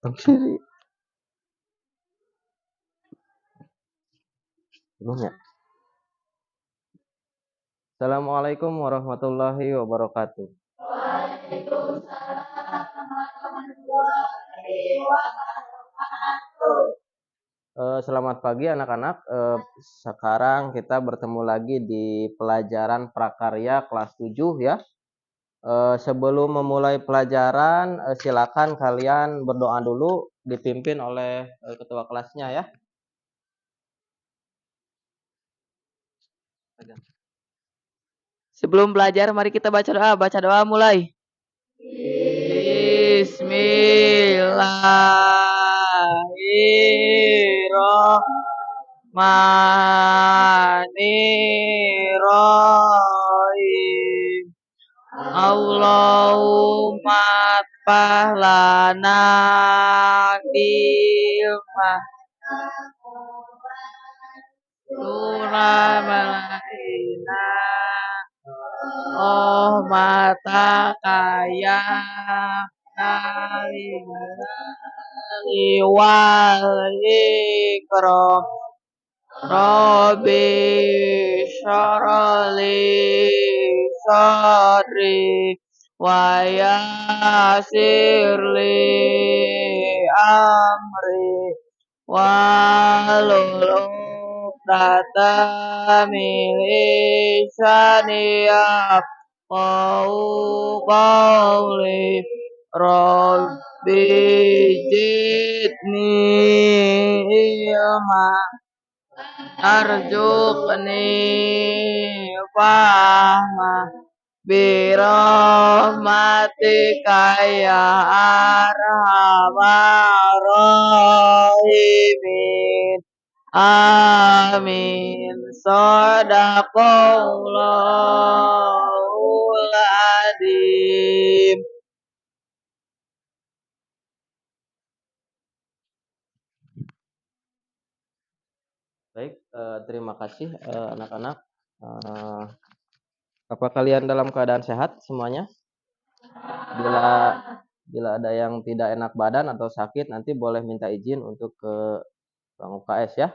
Gimana? Assalamualaikum warahmatullahi wabarakatuh. Selamat pagi anak-anak. Sekarang kita bertemu lagi di pelajaran prakarya kelas 7 ya. Sebelum memulai pelajaran, silakan kalian berdoa dulu dipimpin oleh ketua kelasnya ya. Sebelum belajar, mari kita baca doa. Baca doa mulai. Bismillahirrahmanirrahim. Allahumma fahlana dilmah Surah oh mata kaya wal ikram Rabbi syarali sadri wa yasirli amri wahlul uqdatam min lisani yafqahu qawli Rabbi zidni ilma arzuqni fahma birahmatika ya arhamar rahimin. Amin. Shadaqallahul adzim. Baik, terima kasih anak-anak. Apa kalian dalam keadaan sehat semuanya? Bila ada yang tidak enak badan atau sakit, nanti boleh minta izin untuk ke Bang UKS ya.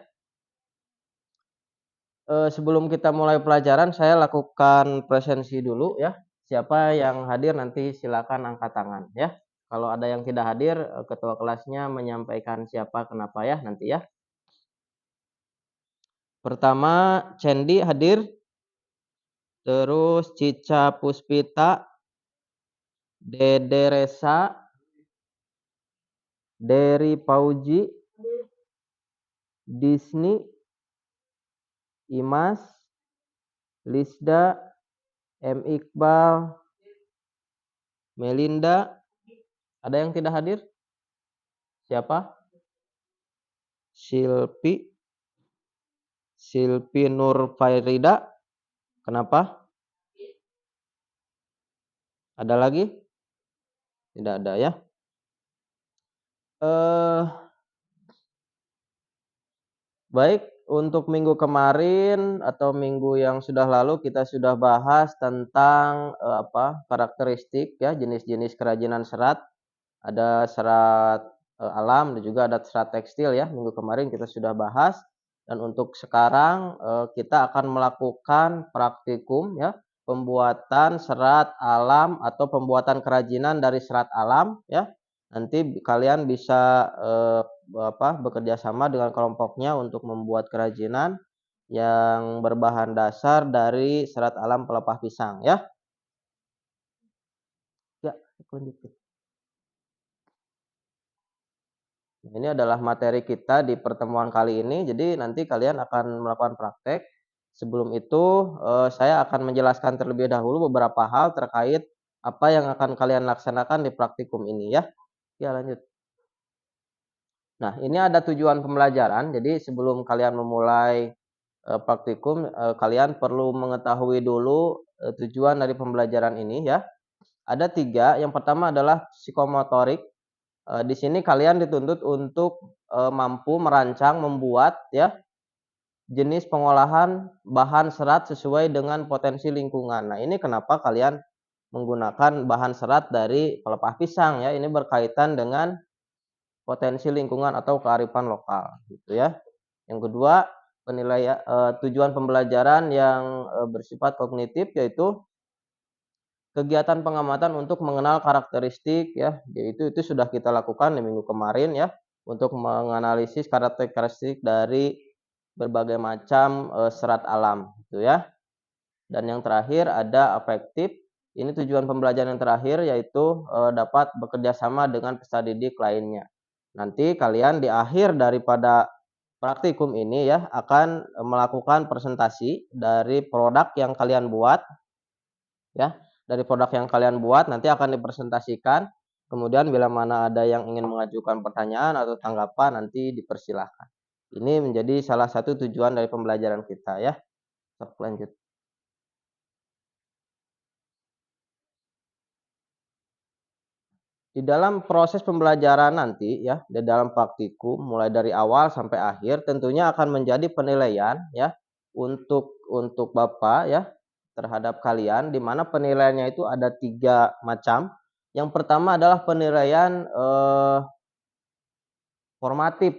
Sebelum kita mulai pelajaran, saya lakukan presensi dulu ya. Siapa yang hadir nanti silakan angkat tangan ya. Kalau ada yang tidak hadir, ketua kelasnya menyampaikan siapa kenapa ya nanti ya. Pertama, Cendi hadir. Terus Cica Puspita, Dede Resa, Dery Pauji, Disni, Imas, Lisda, M. Iqbal, Melinda. Ada yang tidak hadir? Siapa? Silpi Nur Fairida. Kenapa? Ada lagi? Tidak ada ya. Baik, untuk minggu kemarin atau minggu yang sudah lalu kita sudah bahas tentang karakteristik ya, jenis-jenis kerajinan serat. Ada serat alam dan juga ada serat tekstil ya. Minggu kemarin kita sudah bahas, dan untuk sekarang kita akan melakukan praktikum ya, pembuatan serat alam atau pembuatan kerajinan dari serat alam ya. Nanti kalian bisa bekerja sama dengan kelompoknya untuk membuat kerajinan yang berbahan dasar dari serat alam pelepah pisang ya. Ya, lanjutkan. Ini adalah materi kita di pertemuan kali ini. Jadi nanti kalian akan melakukan praktek. Sebelum itu saya akan menjelaskan terlebih dahulu beberapa hal terkait apa yang akan kalian laksanakan di praktikum ini ya. Ya, lanjut. Nah, ini ada tujuan pembelajaran. Jadi sebelum kalian memulai praktikum, kalian perlu mengetahui dulu tujuan dari pembelajaran ini ya. Ada 3. Yang pertama adalah psikomotorik. Di sini kalian dituntut untuk mampu merancang, membuat ya jenis pengolahan bahan serat sesuai dengan potensi lingkungan. Nah, ini kenapa kalian menggunakan bahan serat dari pelepah pisang ya. Ini berkaitan dengan potensi lingkungan atau kearifan lokal, gitu ya. Yang kedua, penilaian tujuan pembelajaran yang bersifat kognitif, yaitu kegiatan pengamatan untuk mengenal karakteristik ya, yaitu itu sudah kita lakukan di minggu kemarin ya, untuk menganalisis karakteristik dari berbagai macam serat alam, gitu ya. Dan yang terakhir ada afektif. Ini tujuan pembelajaran yang terakhir yaitu dapat bekerja sama dengan peserta didik lainnya. Nanti kalian di akhir daripada praktikum ini ya akan melakukan presentasi dari produk yang kalian buat ya. Dari produk yang kalian buat nanti akan dipresentasikan. Kemudian bila mana ada yang ingin mengajukan pertanyaan atau tanggapan nanti dipersilahkan. Ini menjadi salah satu tujuan dari pembelajaran kita ya. Lanjut. Di dalam proses pembelajaran nanti ya, di dalam praktikum mulai dari awal sampai akhir tentunya akan menjadi penilaian ya untuk Bapak ya terhadap kalian di mana penilaiannya itu ada 3 macam. Yang pertama adalah penilaian formatif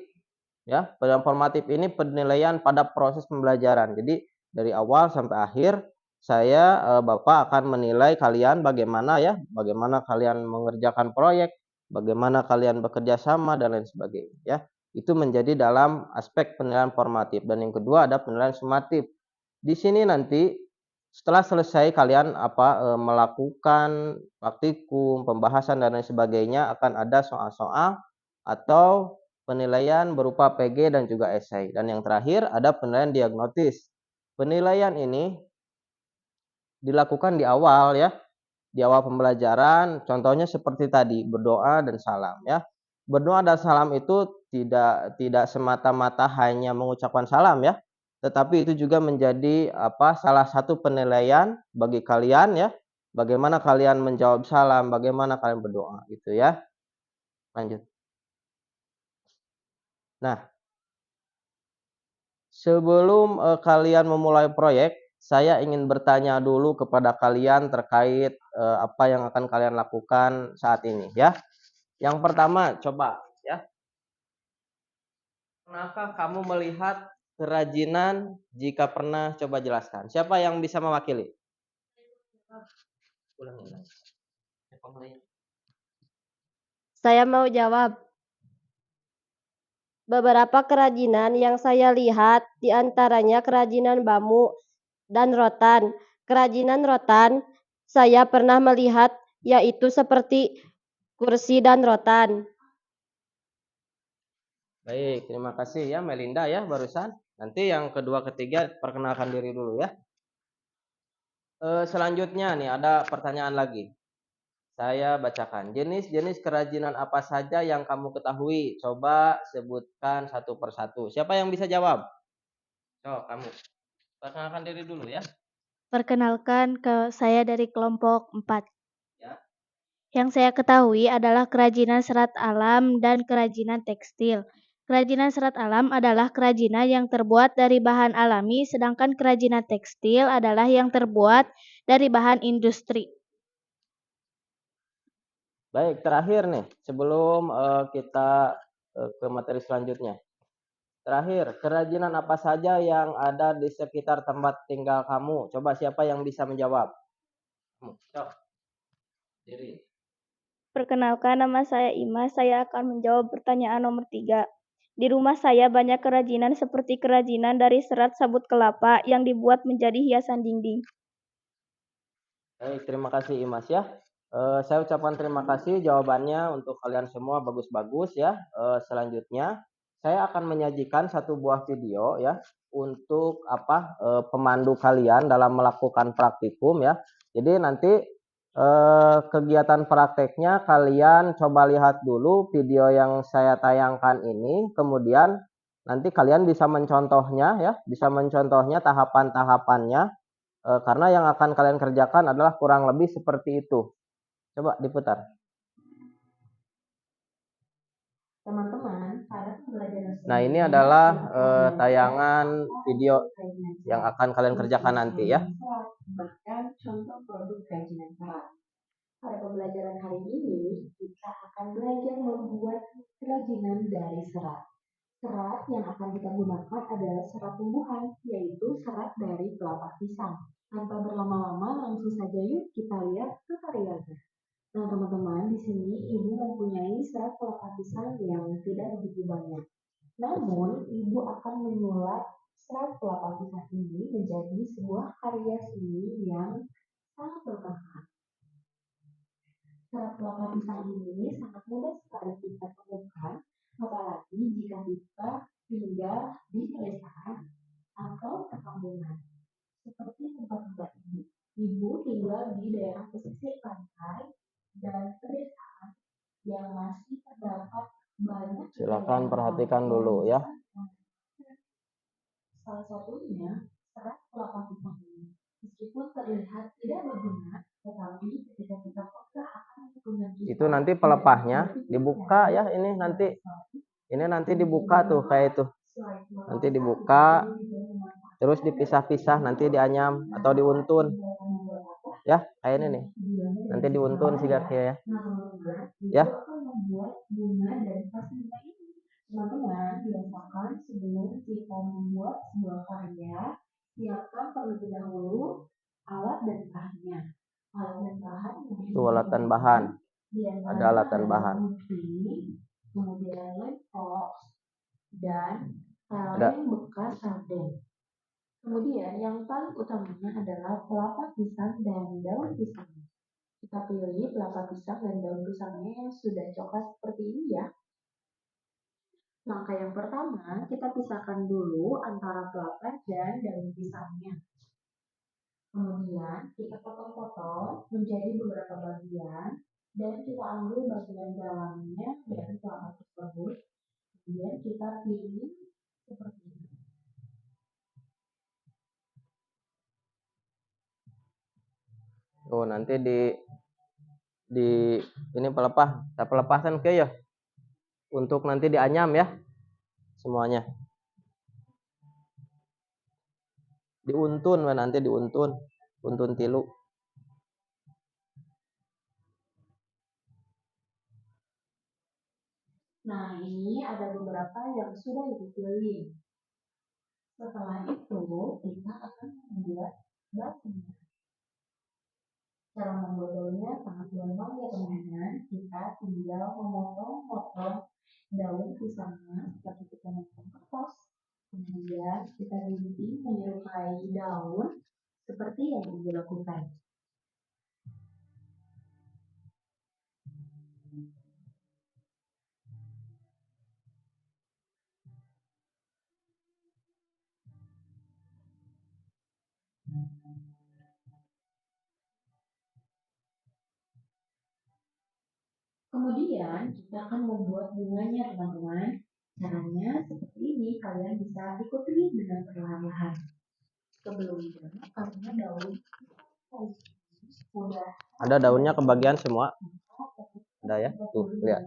ya. Penilaian formatif ini penilaian pada proses pembelajaran. Jadi dari awal sampai akhir saya Bapak akan menilai kalian bagaimana ya, bagaimana kalian mengerjakan proyek, bagaimana kalian bekerja sama dan lain sebagainya ya. Itu menjadi dalam aspek penilaian formatif dan yang kedua ada penilaian sumatif. Di sini nanti setelah selesai kalian melakukan praktikum, pembahasan dan lain sebagainya akan ada soal-soal atau penilaian berupa PG dan juga esai. Dan yang terakhir ada penilaian diagnotis. Penilaian ini dilakukan di awal ya, di awal pembelajaran. Contohnya seperti tadi, berdoa dan salam ya. Berdoa dan salam itu tidak semata-mata hanya mengucapkan salam ya, tetapi itu juga menjadi salah satu penilaian bagi kalian ya. Bagaimana kalian menjawab salam, bagaimana kalian berdoa gitu ya. Lanjut. Nah, sebelum kalian memulai proyek, saya ingin bertanya dulu kepada kalian terkait apa yang akan kalian lakukan saat ini ya. Yang pertama, coba ya. Pernahkah kamu melihat kerajinan? Jika pernah, coba jelaskan. Siapa yang bisa mewakili? Saya mau jawab. Beberapa kerajinan yang saya lihat diantaranya kerajinan bambu dan rotan. Kerajinan rotan saya pernah melihat yaitu seperti kursi dan rotan. Baik, terima kasih ya Melinda ya barusan. Nanti yang kedua ketiga perkenalkan diri dulu ya. Selanjutnya nih ada pertanyaan lagi. Saya bacakan. Jenis-jenis kerajinan apa saja yang kamu ketahui? Coba sebutkan satu persatu. Siapa yang bisa jawab? Kamu. Perkenalkan diri dulu ya. Perkenalkan, saya dari kelompok 4. Ya. Yang saya ketahui adalah kerajinan serat alam dan kerajinan tekstil. Kerajinan serat alam adalah kerajinan yang terbuat dari bahan alami, sedangkan kerajinan tekstil adalah yang terbuat dari bahan industri. Baik, terakhir nih sebelum kita ke materi selanjutnya. Terakhir, kerajinan apa saja yang ada di sekitar tempat tinggal kamu? Coba siapa yang bisa menjawab? Coba. Diri. Perkenalkan, nama saya Ima. Saya akan menjawab pertanyaan nomor 3. Di rumah saya banyak kerajinan seperti kerajinan dari serat sabut kelapa yang dibuat menjadi hiasan dinding. Baik, terima kasih Imas ya. Saya ucapkan terima kasih jawabannya untuk kalian semua bagus-bagus ya. Selanjutnya saya akan menyajikan satu buah video ya untuk pemandu kalian dalam melakukan praktikum ya. Jadi nanti kegiatan prakteknya kalian coba lihat dulu video yang saya tayangkan ini, kemudian nanti kalian bisa mencontohnya ya, bisa mencontohnya tahapan-tahapannya. Karena yang akan kalian kerjakan adalah kurang lebih seperti itu. Coba diputar. Teman-teman, pada pembelajaran Nah, ini adalah tayangan video yang akan kalian kerjakan nanti ya. Bahkan contoh produk kerajinan serat. Pada pembelajaran hari ini, kita akan belajar membuat kerajinan serat. Serat yang akan kita gunakan adalah serat tumbuhan, yaitu serat dari pelepah pisang. Tanpa berlama-lama, langsung saja yuk kita lihat tutorialnya. Nah, teman-teman, di sini Ibu mempunyai serat pelepah pisang yang tidak begitu banyak. Namun, Ibu akan menyulap serat pelepah pisang ini menjadi sebuah karya seni yang sangat bermanfaat. Serat pelepah pisang ini sangat mudah sekali kita temukan, apalagi jika kita tinggal di pedesaan atau perkampungan. Seperti tempat-tempat ini, Ibu tinggal di daerah pesisir pantai dan pedesaan yang masih terdapat banyak. Silakan perhatikan dulu ya. Salah satunya serat kelapa pisang ini. Meskipun terlihat tidak berguna, tetapi ketika kita pegang akan lingkungan kita. Itu nanti pelepahnya dibuka ya, ini nanti dibuka tuh kayak itu. Nanti dibuka, terus dipisah-pisah, nanti dianyam atau diuntun. Ya, kayak ini nih. Nanti diuntun sih ya. Ya. Teman-teman, biasakan sebelum kita membuat sebuah karya, siapkan terlebih dahulu alat dan bahannya. Alat dan bahan Itu alatan bahan. Ada alatan bahan. Kemudian lem fox dan kaleng bekas sarden. Kemudian yang paling utamanya adalah kelapa pisang dan daun pisang. Kita pilih kelapa pisang dan daun pisangnya yang sudah coklat seperti ini ya. Langkah yang pertama, kita pisahkan dulu antara kelapa dan daun pisangnya. Kemudian kita potong-potong menjadi beberapa bagian dan kita ambil bagian dalamnya dari kelapa tersebut. Kemudian kita pilih seperti ini. Oh, nanti di ini pelepah, kita pelepahkan ke ya. Untuk nanti dianyam ya semuanya. Diuntun nanti diuntun, untun tilu. Nah, ini ada beberapa yang sudah dipilih. Setelah itu, kita akan membuat daunnya. Cara membuat daunnya sangat gampang ya teman-teman. Kita tinggal memotong-potong daun pisangnya seperti kita memotong kertas. Kemudian kita gunting menyerupai daun seperti yang Ibu lakukan. Kemudian kita akan membuat bunganya teman-teman. Caranya seperti ini, kalian bisa ikuti dengan perlahan-lahan. Sebelumnya, karena daun sudah ada daunnya kebagian semua. Ada ya, tuh lihat.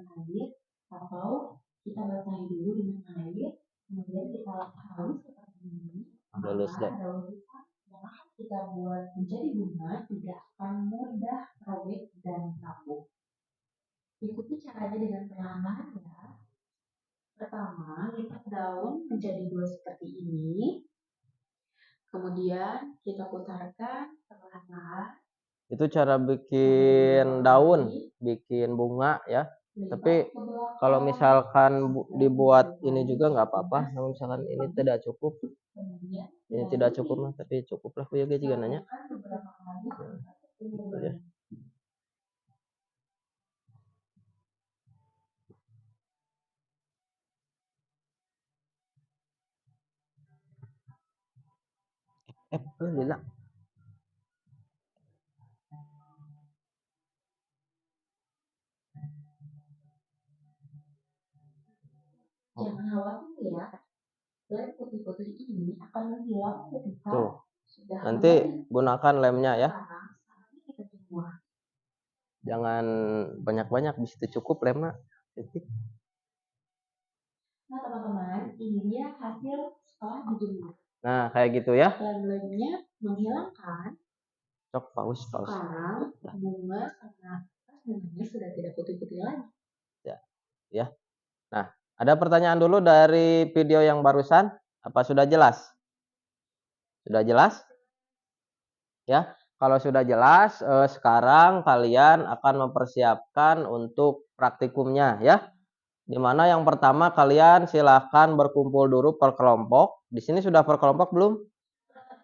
Atau kita basahi dulu dengan air, kemudian kita halus seperti ini. Halus deh. Daun pisang yang akan kita buat menjadi bunga tidak akan mudah robek dan rapuh. Ikuti caranya dengan perlahan ya. Pertama, lipat daun menjadi dua seperti ini. Kemudian kita putarkan perlahan-lahan. Itu cara bikin daun, bikin bunga ya. Tapi kalau misalkan dibuat ini juga nggak apa-apa. Kalau misalkan ini tidak cukup, ini tidak cukup lah, tapi cukuplah aku ya guys juga nanya. Gitu ya. Lila. Jangan khawatir ya, lem putih-putih ini akan menghilang ketika Tuh. sudah Nanti gunakan lemnya ya. Jangan banyak-banyak, di situ cukup lemnya. Nah teman-teman, ini dia hasil setelah dijemur. Nah kayak gitu ya. Lem-lemnya menghilangkan. Cok paus. Sekarang bunga sama bunganya sudah tidak putih-putih lagi. Ya. Nah Ada pertanyaan dulu dari video yang barusan? Apa sudah jelas? Sudah jelas? Ya, kalau sudah jelas, sekarang kalian akan mempersiapkan untuk praktikumnya ya. Dimana yang pertama kalian silahkan berkumpul dulu per kelompok. Di sini sudah per kelompok belum?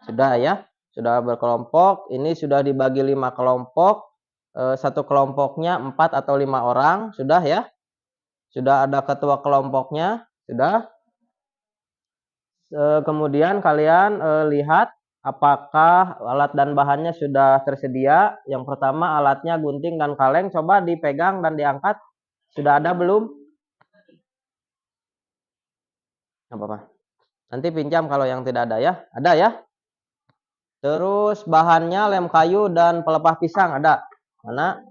Sudah ya, sudah berkelompok. Ini sudah dibagi 5 kelompok. Satu kelompoknya 4 atau 5 orang, sudah ya? Sudah ada ketua kelompoknya, sudah. Kemudian kalian lihat apakah alat dan bahannya sudah tersedia. Yang pertama alatnya gunting dan kaleng, coba dipegang dan diangkat. Sudah ada belum? Nggak apa-apa. Nanti pinjam kalau yang tidak ada ya. Ada ya? Terus bahannya lem kayu dan pelepah pisang ada. Mana?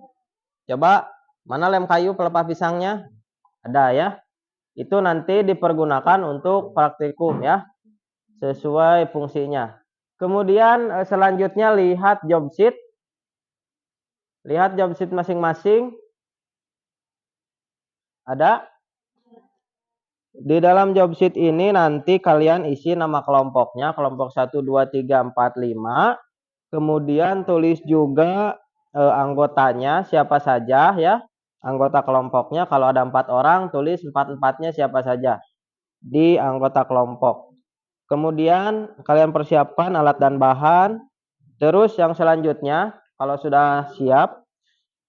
Coba mana lem kayu pelepah pisangnya? Ada ya. Itu nanti dipergunakan untuk praktikum ya. Sesuai fungsinya. Kemudian selanjutnya lihat job sheet. Lihat job sheet masing-masing. Ada? Di dalam job sheet ini nanti kalian isi nama kelompoknya, kelompok 1, 2, 3, 4, 5. Kemudian tulis juga anggotanya siapa saja ya. Anggota kelompoknya kalau ada 4 orang, tulis 4-4-nya siapa saja di anggota kelompok. Kemudian kalian persiapkan alat dan bahan. Terus yang selanjutnya, kalau sudah siap,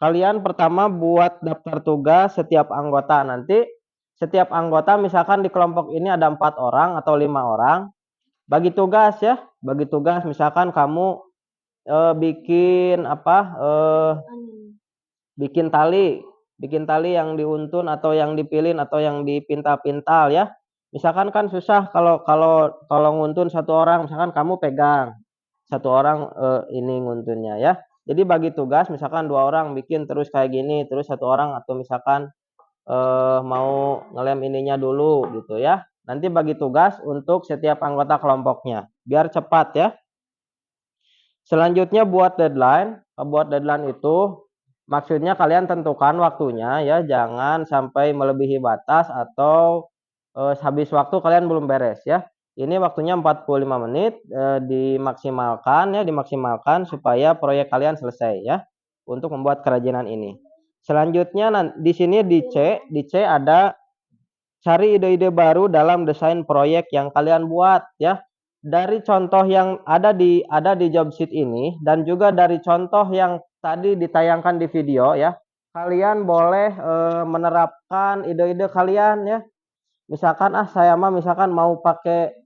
kalian pertama buat daftar tugas setiap anggota. Nanti setiap anggota misalkan di kelompok ini ada 4 orang atau 5 orang, bagi tugas ya, bagi tugas misalkan kamu bikin apa? Bikin tali yang diuntun atau yang dipilin atau yang dipintal-pintal ya. Misalkan kan susah kalau nguntun satu orang, misalkan kamu pegang satu orang ini nguntunnya ya. Jadi bagi tugas misalkan 2 orang bikin terus kayak gini, terus satu orang atau misalkan mau ngelem ininya dulu gitu ya. Nanti bagi tugas untuk setiap anggota kelompoknya biar cepat ya. Selanjutnya buat deadline. Buat deadline itu maksudnya kalian tentukan waktunya ya, jangan sampai melebihi batas atau habis waktu kalian belum beres ya. Ini waktunya 45 menit, dimaksimalkan supaya proyek kalian selesai ya untuk membuat kerajinan ini. Selanjutnya di sini di C ada cari ide-ide baru dalam desain proyek yang kalian buat ya. Dari contoh yang ada di job sheet ini dan juga dari contoh yang tadi ditayangkan di video ya, kalian boleh menerapkan ide-ide kalian ya. Misalkan saya misalkan mau pakai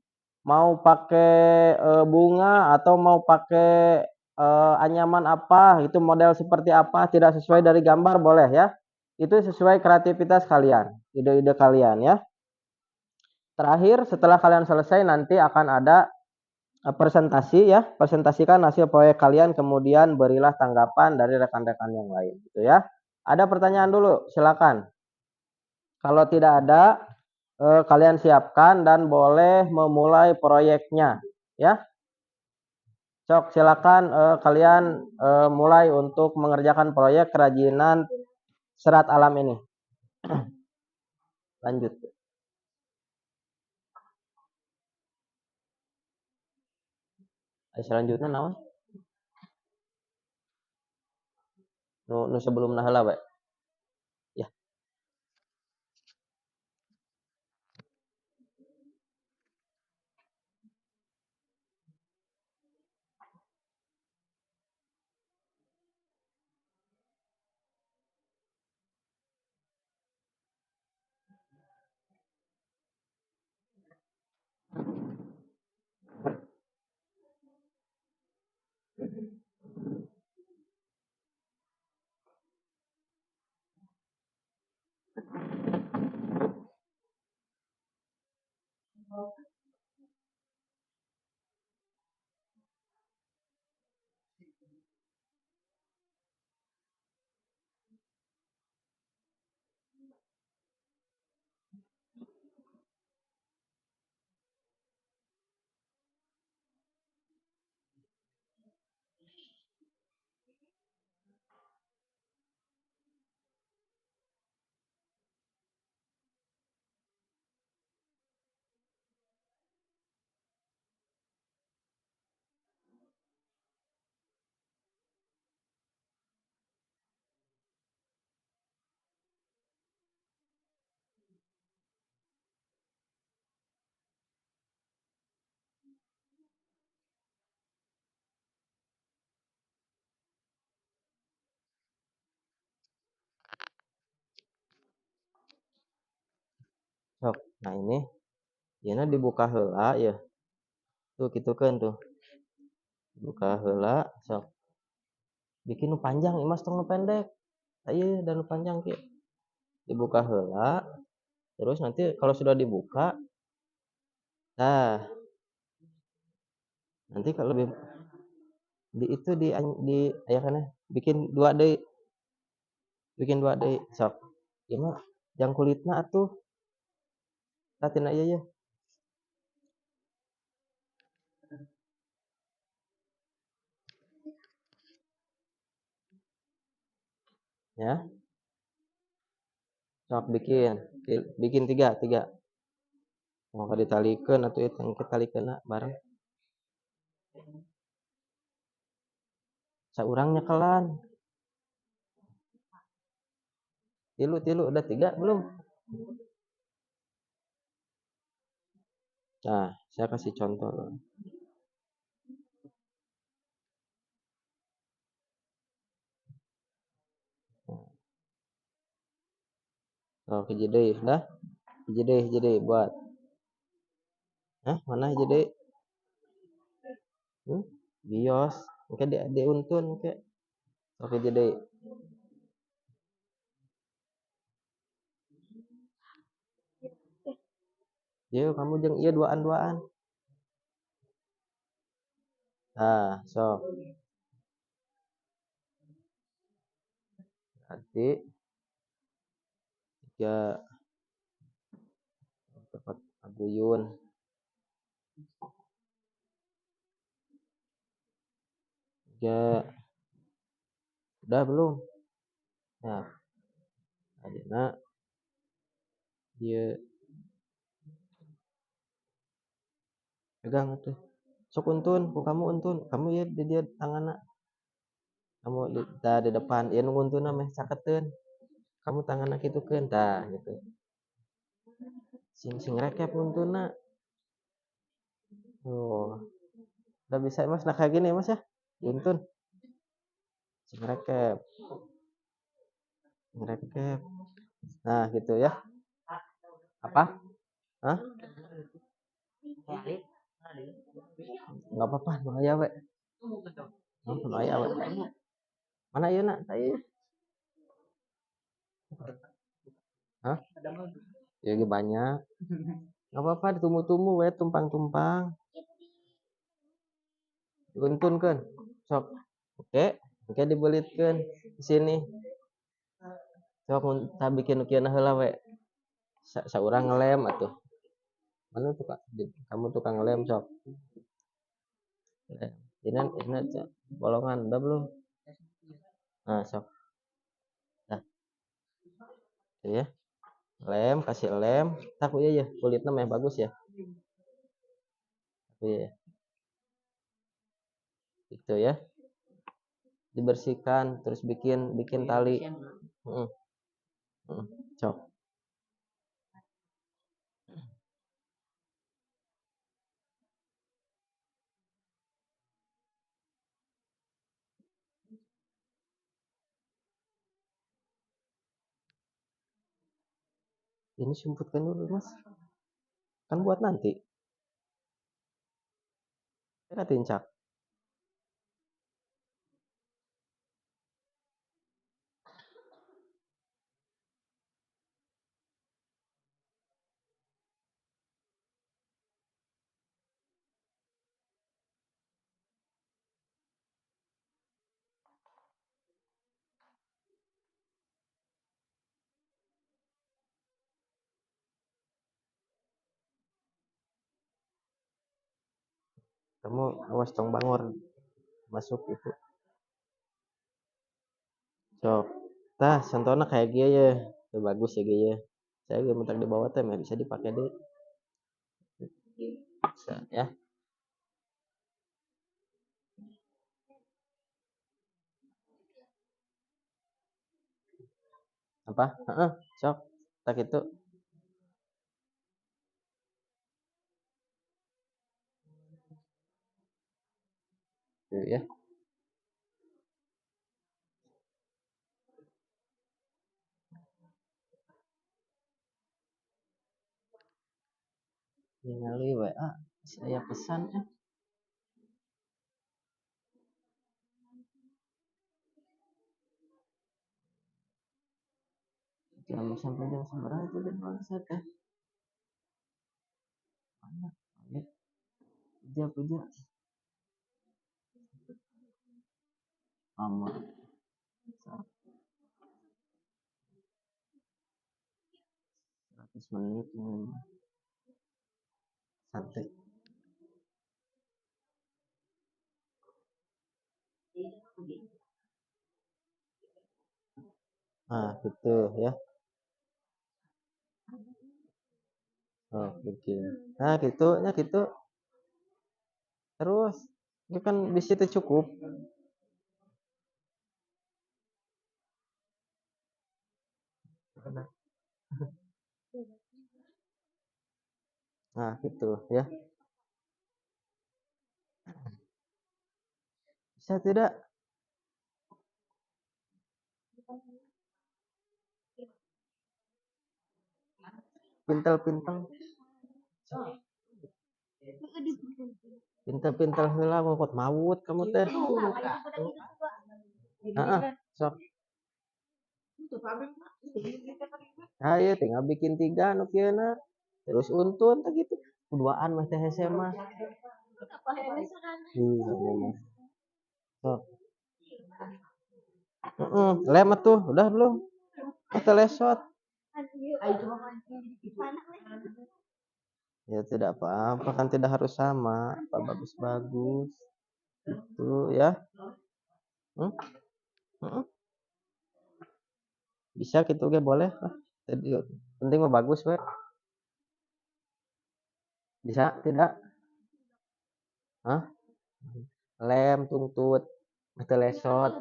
bunga atau mau pakai anyaman apa, itu model seperti apa, tidak sesuai dari gambar boleh ya. Itu sesuai kreativitas kalian, ide-ide kalian ya. Terakhir setelah kalian selesai nanti akan ada presentasi ya, presentasikan hasil proyek kalian kemudian berilah tanggapan dari rekan-rekan yang lain gitu ya. Ada pertanyaan dulu, silakan. Kalau tidak ada kalian siapkan dan boleh memulai proyeknya ya. Sok silakan kalian mulai untuk mengerjakan proyek kerajinan serat alam ini. Lanjut. Selanjutnya naon? Nu sebelum heula we. Ya. Sok. Nah ini yana dibuka heula ya. Tuh gitukeun tuh. Buka heula sok. Bikin nu panjang imas tong nu pendek. Ayo dan nu panjang kieu. Dibuka heula. Terus nanti kalau sudah dibuka, nah nanti kalau lebih di itu di aya kana bikin 2 deui, sok. Ieu mah jang kulitna atuh. Tah tina ieu ye. Ya, sok bikin. Bikin 3 mangga ditalikeun atuh ieu engke talikeunna bareng. Saurang nyekelan. Tilu udah 3 belum? Nah, saya kasih contoh. Oh, hiji deui dah. Hiji deui buat. Hah, mana hiji deui? Bios. Engke diuntun engke. Sok hiji deui. Ieu kamu jeung ieu duaan. Nah, sok. Berarti 3 tepat aguyun. 3 udah belum? Nah, ayeuna ieu pegang atuh. Sok untun, ku kamu untun. Kamu ieu di dieu tanganna. Kamu di depan, ieu nu nguntunna meh caketeun. Kamu tanganna kitukeun, tah gitu. Sing rekep nguntunna. Oh, udah bisa Mas. Nah kayak gini Mas ya. Dituntun. Sing rekep. Nah, gitu ya. Apa? Hah? Enggak apa-apa, nu aya we. Nu aya we. Mana ayeuna? Tah Hah? Ya ge banyak. Enggak apa-apa ditunggu-tunggu we tumpang-tumpang. Diuntunkeun. Sok. Oke. Oke dibelitkeun di sini. Sok tah bikin nu kieu heula we. Saurang ngelem atuh. Mana tukang kamu tukang ngelem sok. Ini bolongan udah belum? Nah, sok. Nah, itu ya. Lem, kasih lem. Tak ya ya, kulitnya mah bagus ya. Tapi ya. Itu ya. Dibersihkan terus bikin tali. Heeh. Sok. Ini sumputkan dulu, Mas. Kan buat nanti. Kita tincak. Kamu awas tong bangor masuk itu. Sok. Tah, contohnya kayak gini ya. Itu bagus ya gini ya. Saya ge mentak di bawah teh bisa dipakai deh. Bisa ya. Apa? Heeh, sok. Tak itu. Tuh ya. ningali WA saya pesan jam sampai jam seberapa itu dia bangsat banyak banget kerja lama 100 menit santai. Nah gitu ya. Oh begini. Nah gitu ya gitu terus itu kan di situ cukup. Nah gitu ya. Bisa tidak pintel-pintel pintel-pintel heula ngokot maut kamu teh. Heeh, sok. Ayo tinggal bikin 3 nu kieuna. Terus untun teh gitu. Kuduaan mah teh hese mah. Mah. Sok. Lem atuh, udah belum? Atau lesot? Ya tidak apa-apa kan tidak harus sama, apa bagus-bagus. Itu ya. Hmm? Hmm? Bisa gitu ge boleh lah. Jadi penting mah bagus we. Bisa tidak? Hah? Lem, tuntut, atau lesot.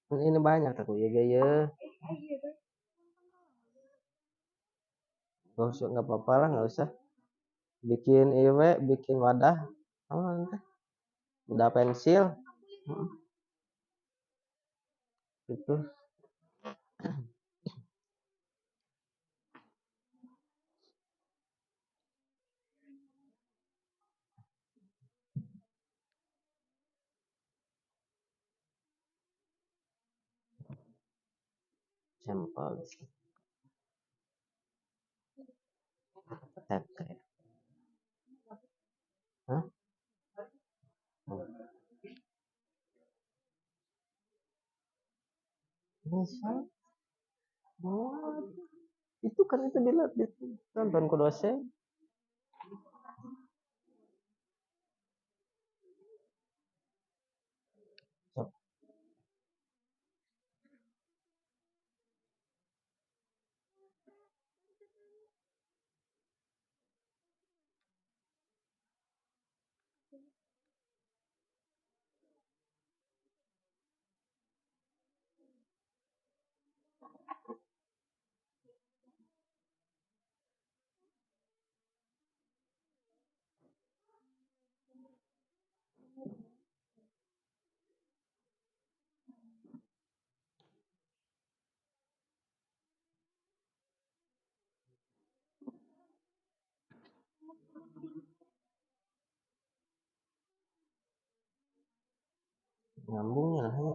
Ini banyak aku ya ya. Gak usah nggak apa-apa lah nggak usah. Bikin iwe, bikin wadah. Oh, udah pensil. Gitu. Sampel. Oke. Hah? Misal, oh, itu kan itu dilihat di tonton ke dosen. So, nyambungnya lah ya.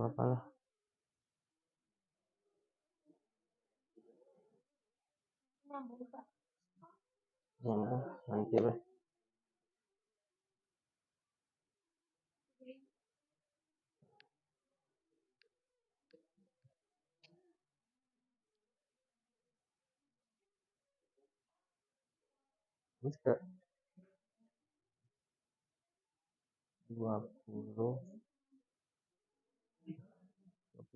Apa-apa lah. Nyambung nanti lah. Terus ke 20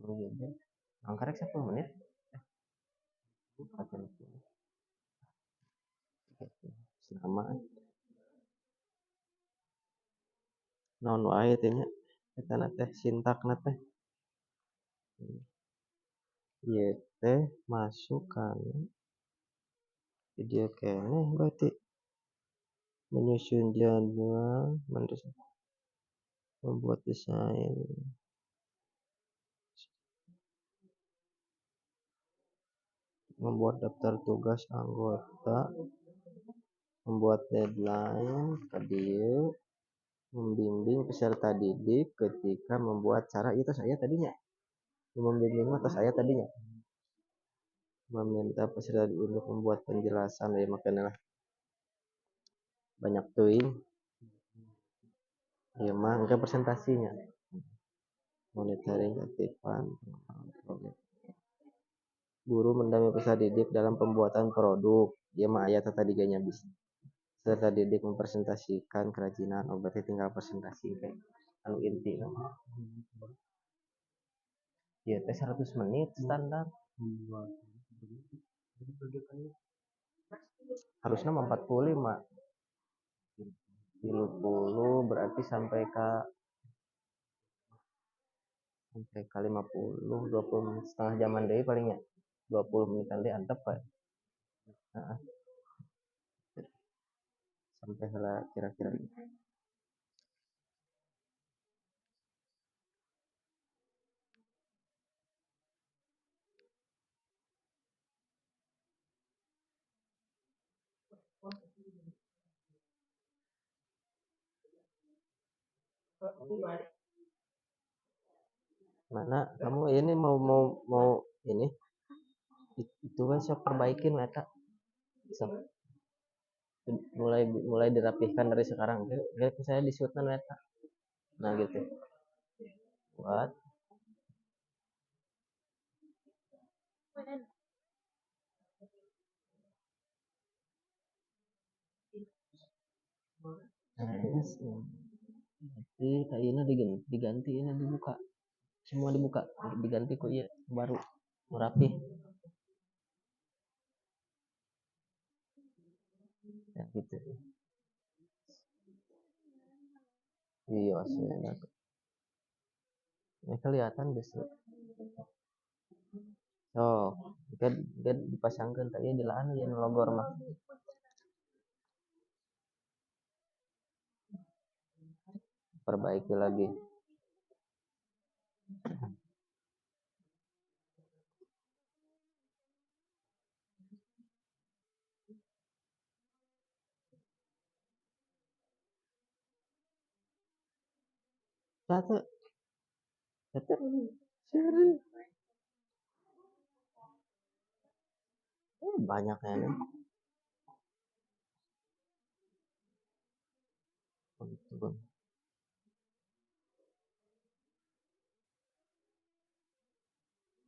GB. Angkarek 10 menit. 40. Sama naon wae teh nya eta teh sintakna teh. Ieu teh masuk kana video keneh berarti menyusun jadwal, membuat desain, membuat daftar tugas anggota, membuat deadline ka dieu, membimbing peserta didik ketika membuat cara itu saya tadinya. Membimbing mah tos aya tadinya. Meminta peserta untuk membuat penjelasan ya makanya lah banyak teuing. Ya mah engke presentasinya. Monitoring aktifan guru mendampingi peserta didik dalam pembuatan produk. Ya mah aya tadi ganya bisa. Peserta didik mempresentasikan kerajinan, oh berarti tinggal presentasi kayak anu inti. Ya teh 100 menit standar. Harusnya 45. 30 berarti sampai ke 50, 20 menit, setengah jaman deui palingnya. 20 menitan deui antep we. Heeh. Sampai heula kira-kira. Mana kamu ini mau ini itu kan sok perbaikin eta. Sok mulai dirapihkan dari sekarang. Lihat saya di shootnan eta. Nah gitu. Buat nah, yes. Jadi kayaknya diganti ini dibuka. Semua dibuka, diganti kok iya baru rapi. Ya gitu. Iya sih. Ini kelihatan bisa. Oh, dia dipasangkan tadi di lahan yang logor mah. Perbaiki lagi. Satu, serius. Banyak ya nih.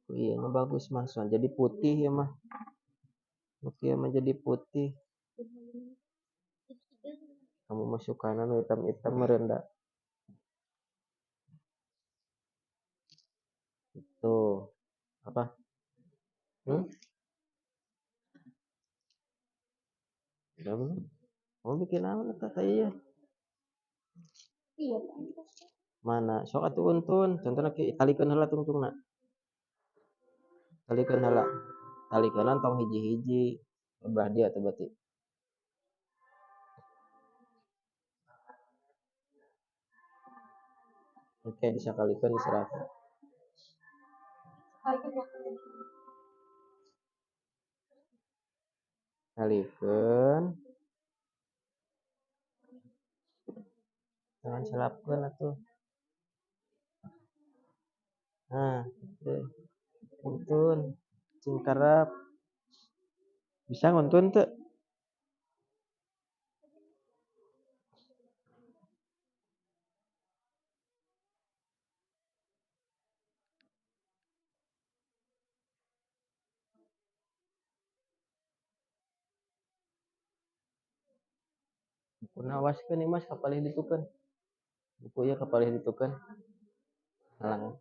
Iya, ini bagus mas. Jadi putih ya mah. Oke, menjadi putih. Kamu masuk kanan hitam-hitam merendah. Itu apa? Udah belum? Mau bikin apa kata iya? Mana? Sok atuh untun. Contohnya talikeun heula tungtungna. Talikeun heula. Talikeun tong hiji-hiji. Belah dia tuh berarti. Oke, bisa kalikeun di 100. Kalikeun. Jangan selapkeun atuh. Nah, gitu. Untun. Cingkarap. Bisa nguntun tuh. Nawaskeun ieu mas kapalih ditukeun. Buku ieu kapalih ditukeun. Halang.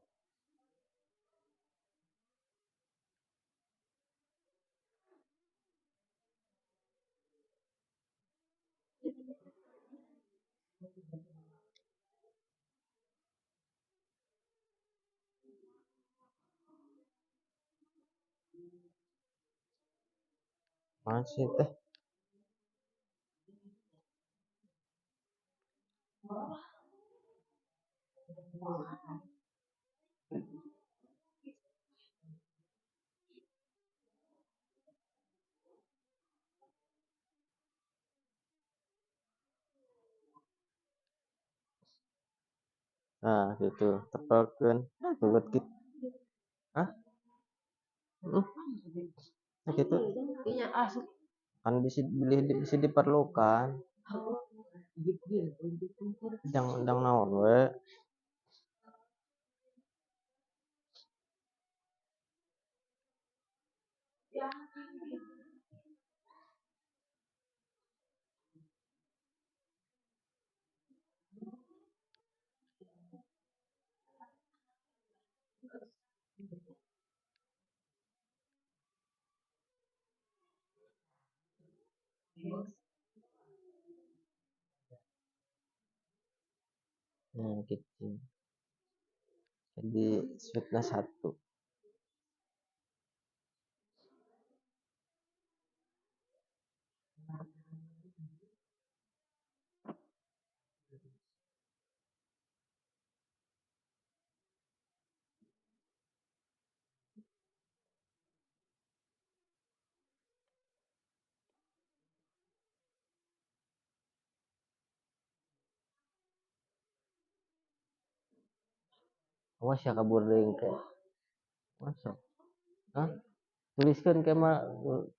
Masih teh. Nah, gitu. Tepelkeun. Tulut gitu. Hah? Nah, gitu. Kan bisa diperlukan. Yang naon we. Nah, gitu. Jadi sweetnya 1. Awas ya kabur deui engke. Masa? Hah? Tuliskeun ke mah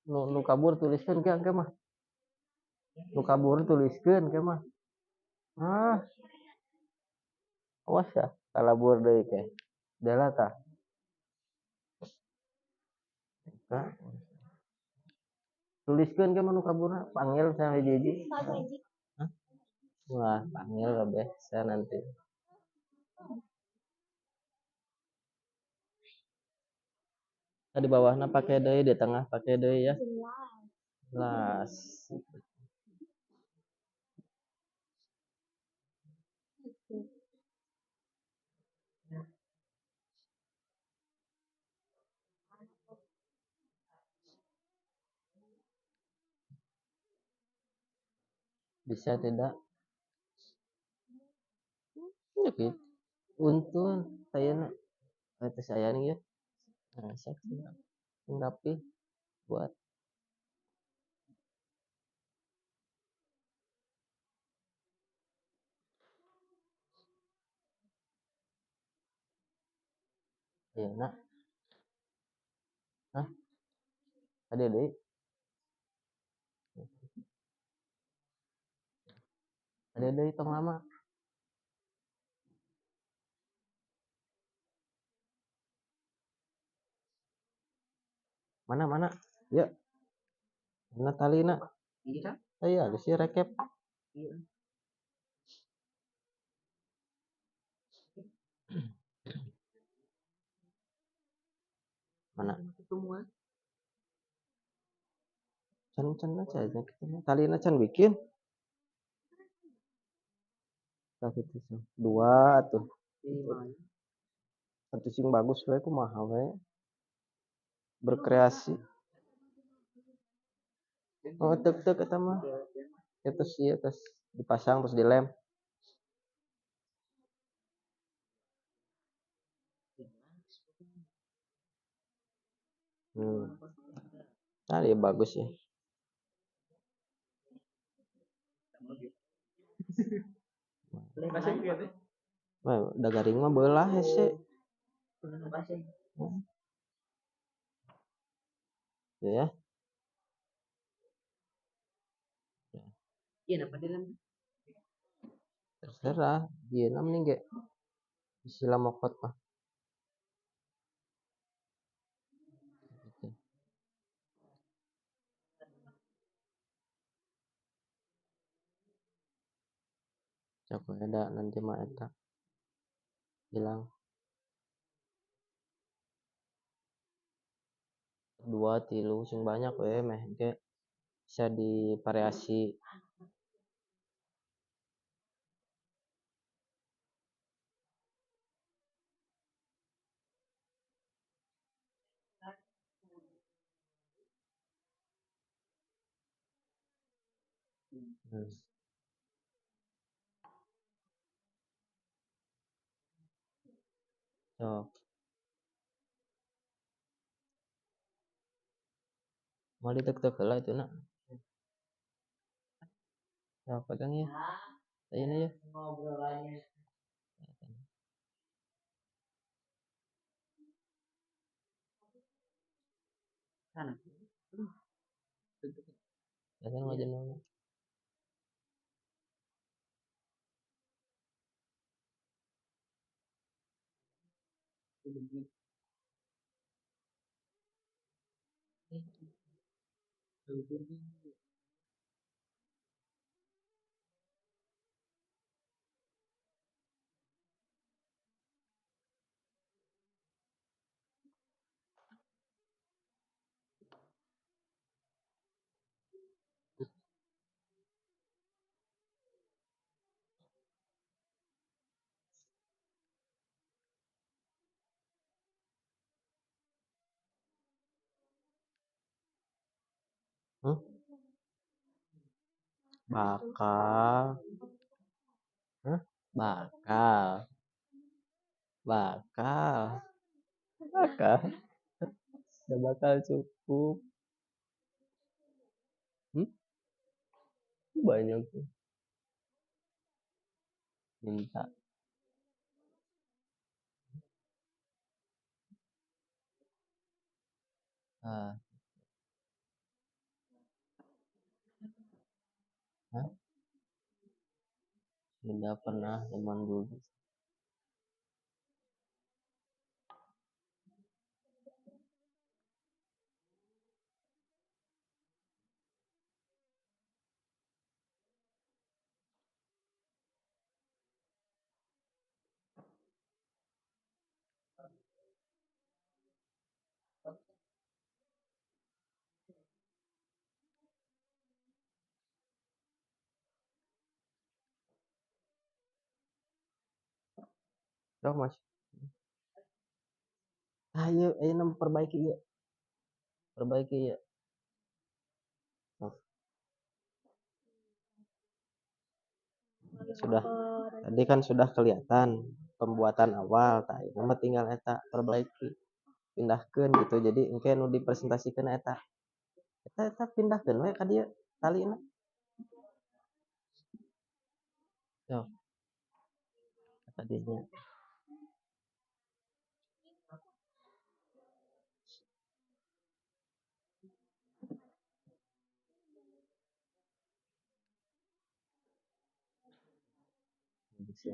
nu kabur tuliskeun ke engke mah. Nu kabur tuliskeun ke mah. Ah, awas ya kalabur deui ke. Dela tah. Nah, tuliskeun ke mah nu kaburna, panggil saya hiji-hiji. Hah? Wah, panggil kabeh saya nanti. Di bawahna pakai deui, di tengah pakai deui ya. Las. Bisa tidak? Ya gitu. Untung sayana eta saya nih ya. Nah, saksi rapi buat ayeuna. Hah? Ada deui. Ada deui tong lama. Mana? Ya, mana talina? Iya. Aya geus si rekep. Mana? Can aja talina can bikin. Tah kitu sih. 2 atuh. Satu sing bagus we kumaha we. Berkreasi. Oh, teuk eta mah. Terus ieu terus dipasang terus dilem. Nah, dia bagus ya. Wah, udah garing mah beulah hese. Ya. Iya, dapat dilem. Terserah, ieu na mending ge sila mokot mah. Gitu. Cak we da nanti mah eta hilang. 2, 3 sing banyak we meh ge bisa divariasi. Hmm. Sok, mau ditek-tek lah itu nak. Ya, pegang ya. Ini ya. Biasanya ngajen dulu. Hmm? Bakal. Hah? Bakal. Bakal. Bakal. Udah bakal cukup. Hmm? Banyak tuh. Minta. Ah, hah? Sudah pernah zaman dulu. Tuh mas. Ayo nam perbaiki ya. Perbaiki ya. Oh, sudah. Tadi kan sudah kelihatan pembuatan awal. Tadi nama tinggal eta perbaiki. Pindahkan gitu. Jadi engke nu dipresentasikan eta. Eta pindahkan we ka dieu talina. Yo, tadinya. Bisa.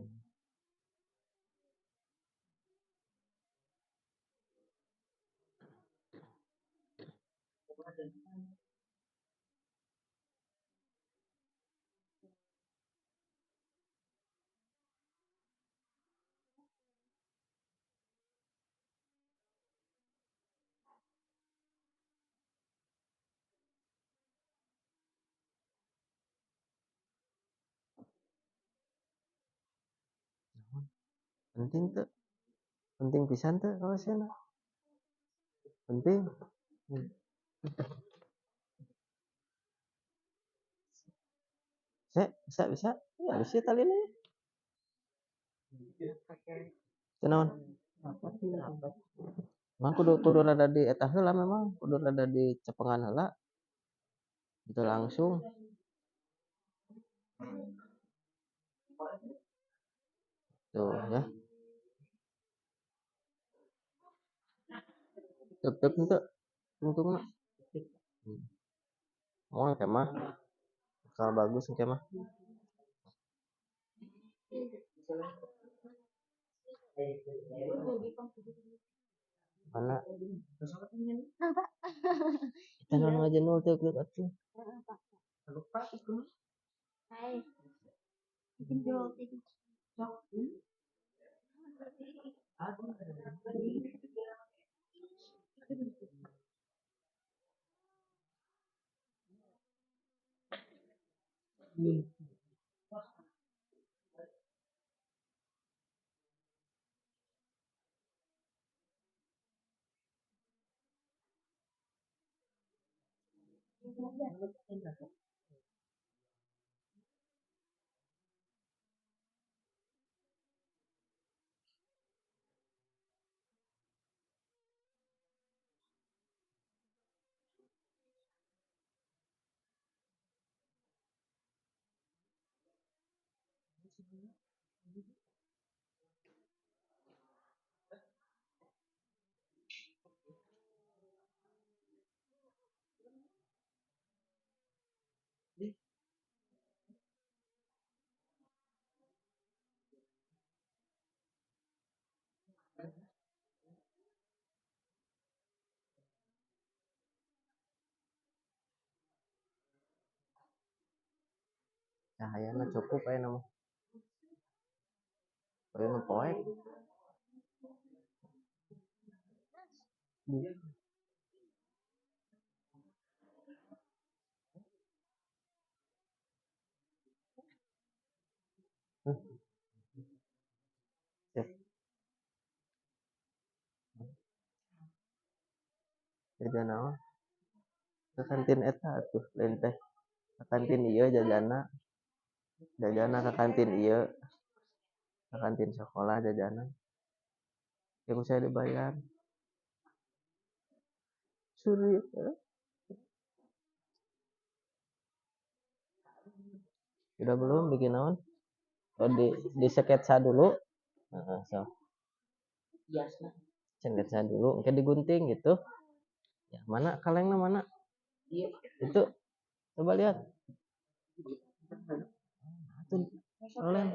Penting tuh. Penting pisan tuh kalau sana. Penting. Hmm. Bisa. Ya, bisa tali ini. Tenawan. Memang kudu rada di eta heula memang, kudu rada di cepengan heula. Itu langsung. Tuh ya. Tep itu untungna. Oh, mah kalau bagus mah. Mana kita nang aja nol teh atuh. cahayana cukup aya nama nu poek cek jajan naon ke kantin eta atuh lain teh ka kantin ieu jajana ka kantin ieu ka kantin sekolah jajana yang saya dibayar suri udah belum bikin naon oh di sketsa dulu so sketsa dulu mungkin digunting gitu ya mana kalengnya mana itu coba lihat itu lem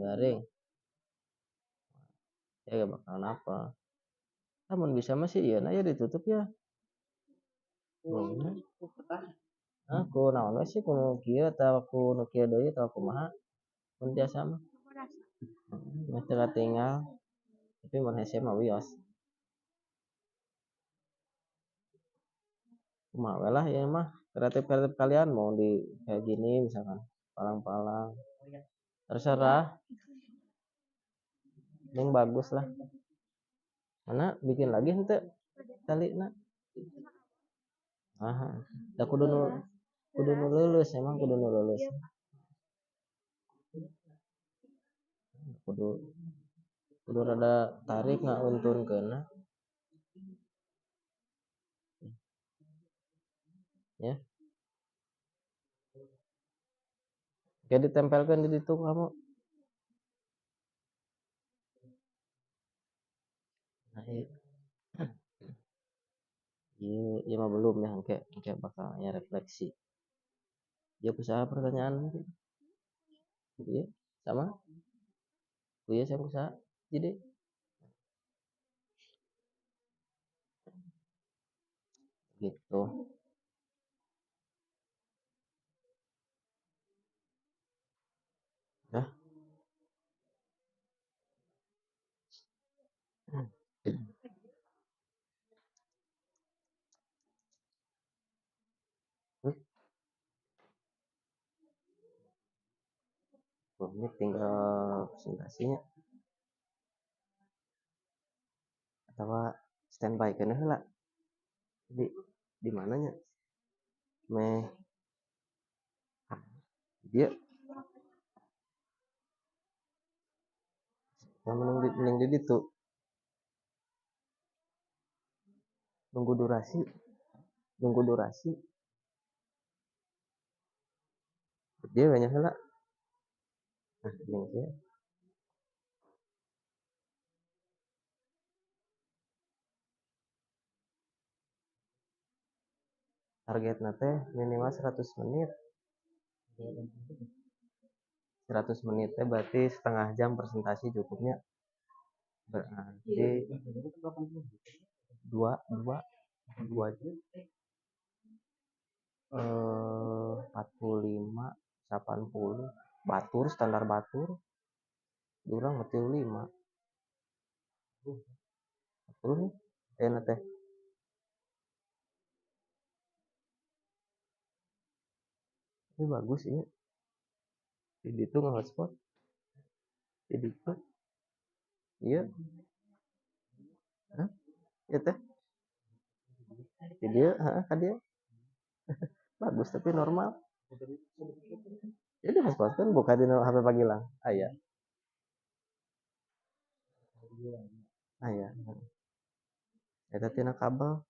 garing ya gak bakalan apa namun bisa masih iya nah ya ditutup ya aku naon sih kuno kieu atau aku nu kieu deui atau kumaha mun biasa mah mesti tinggal tapi mun hese mah wios kumaha we lah ya mah kreatif kalian mau di kayak gini misalkan palang-palang terserah yang bagus lah mana bikin lagi ente kali na dah kudu nu lulus emang kudu nu lulus kudu kudu rada tarik ngauntunkeunna ya kayak ditempelkan di situ kamu nah iya mah belum ya kayak bakalnya refleksi dia usaha pertanyaan mungkin iya sama iya saya usaha jadi gitu ya ini tinggal presentasinya atau standby kena lah di mananya meh dia yang mending di itu nunggu durasi dia banyak lah nah mending dia target nate minimal 100 menit 100 menitnya berarti setengah jam presentasi cukupnya berarti dua dua dua jam 45 80 batur standar batur durang mati 5 40 nih enak teh ini bagus ini jadi itu nggak hotspot jadi itu iya ya teh jadi kan dia bagus tapi normal jadi hotspot kan buka di HP Pagilang ayah ayah eta tina kabel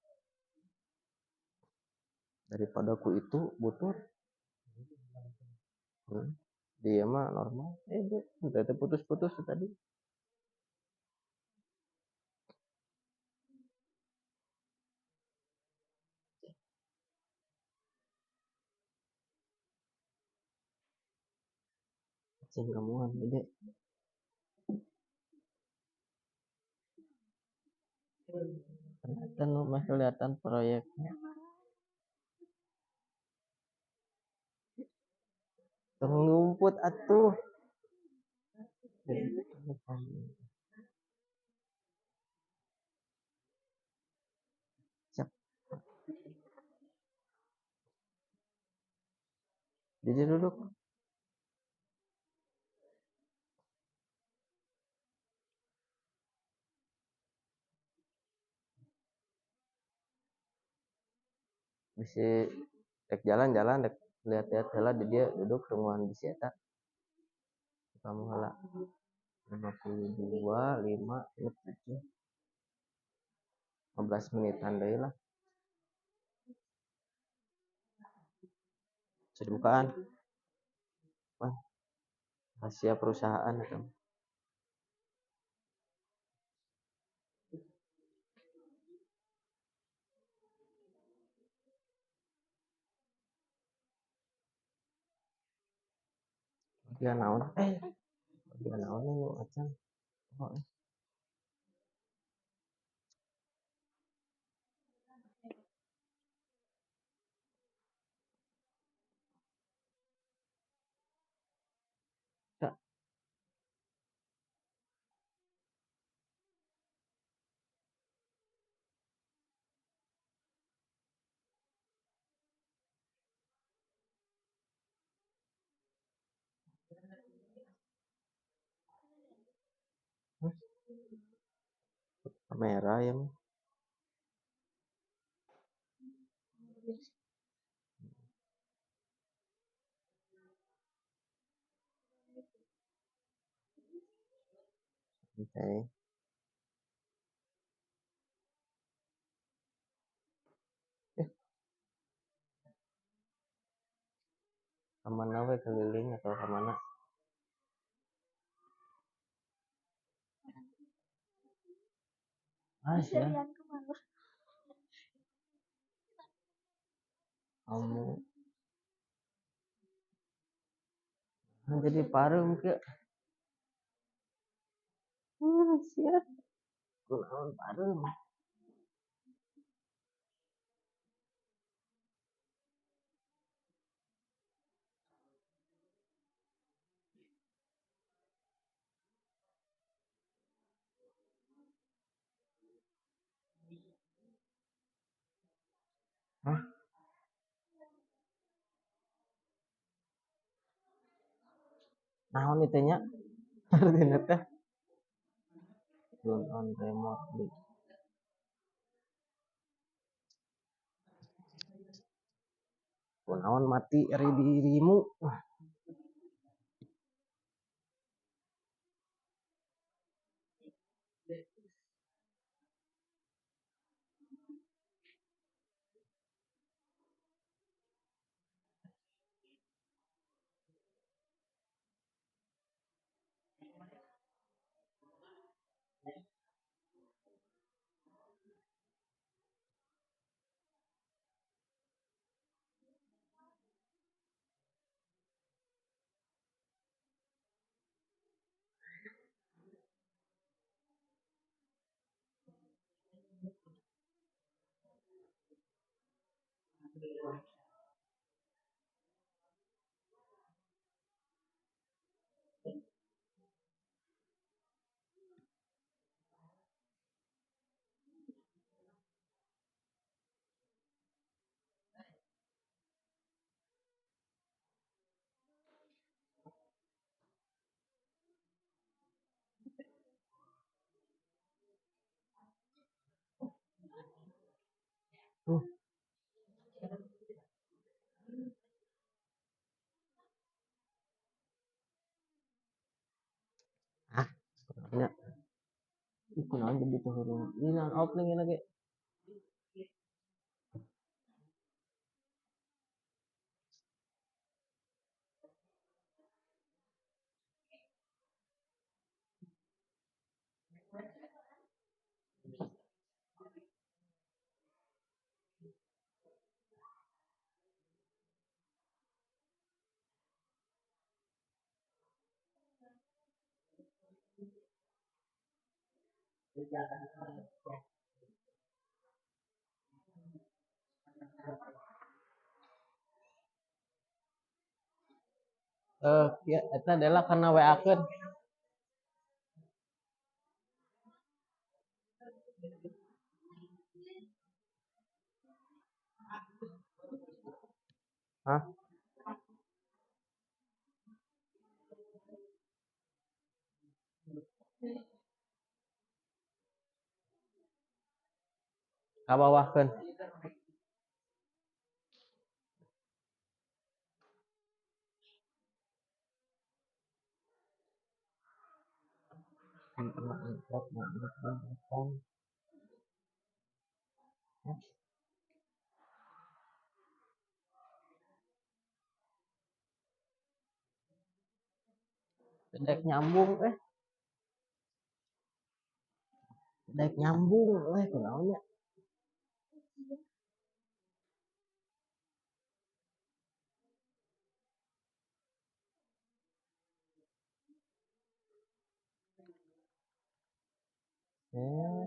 daripada ku itu butuh dia mah normal itu putus-putus tadi cing kamuan gede ternyata nu mah kelihatan proyeknya Ngumput atuh. Siap. Jadi duduk. Bisa dek jalan-jalan, dek lihat-lihat heula di dia duduk rumuan bisi eta. Kamu heula. 52, 5, 7, 15 menitan deui lah. Bisa dibukaan. Wah, rahasia perusahaan itu. Bagian naon? Bagian naon lu acan? Oh, tak. Kamera ya mah. Oke. Kemana we keliling atau kemana? Ya. Kamu jadi parum ke? Siap. Kunaon parum? Hah? Naon itu nya? Artinya teh turn on remotely. Kunaon mati eri dirimu? Uh, ah, nya kunaon jadi turun. Ini naon opening lagi. Ya eta adalah karena WA-keun. Hah? Kabawahkeun. Dek nyambung dek nyambung kunaonnya. Eh,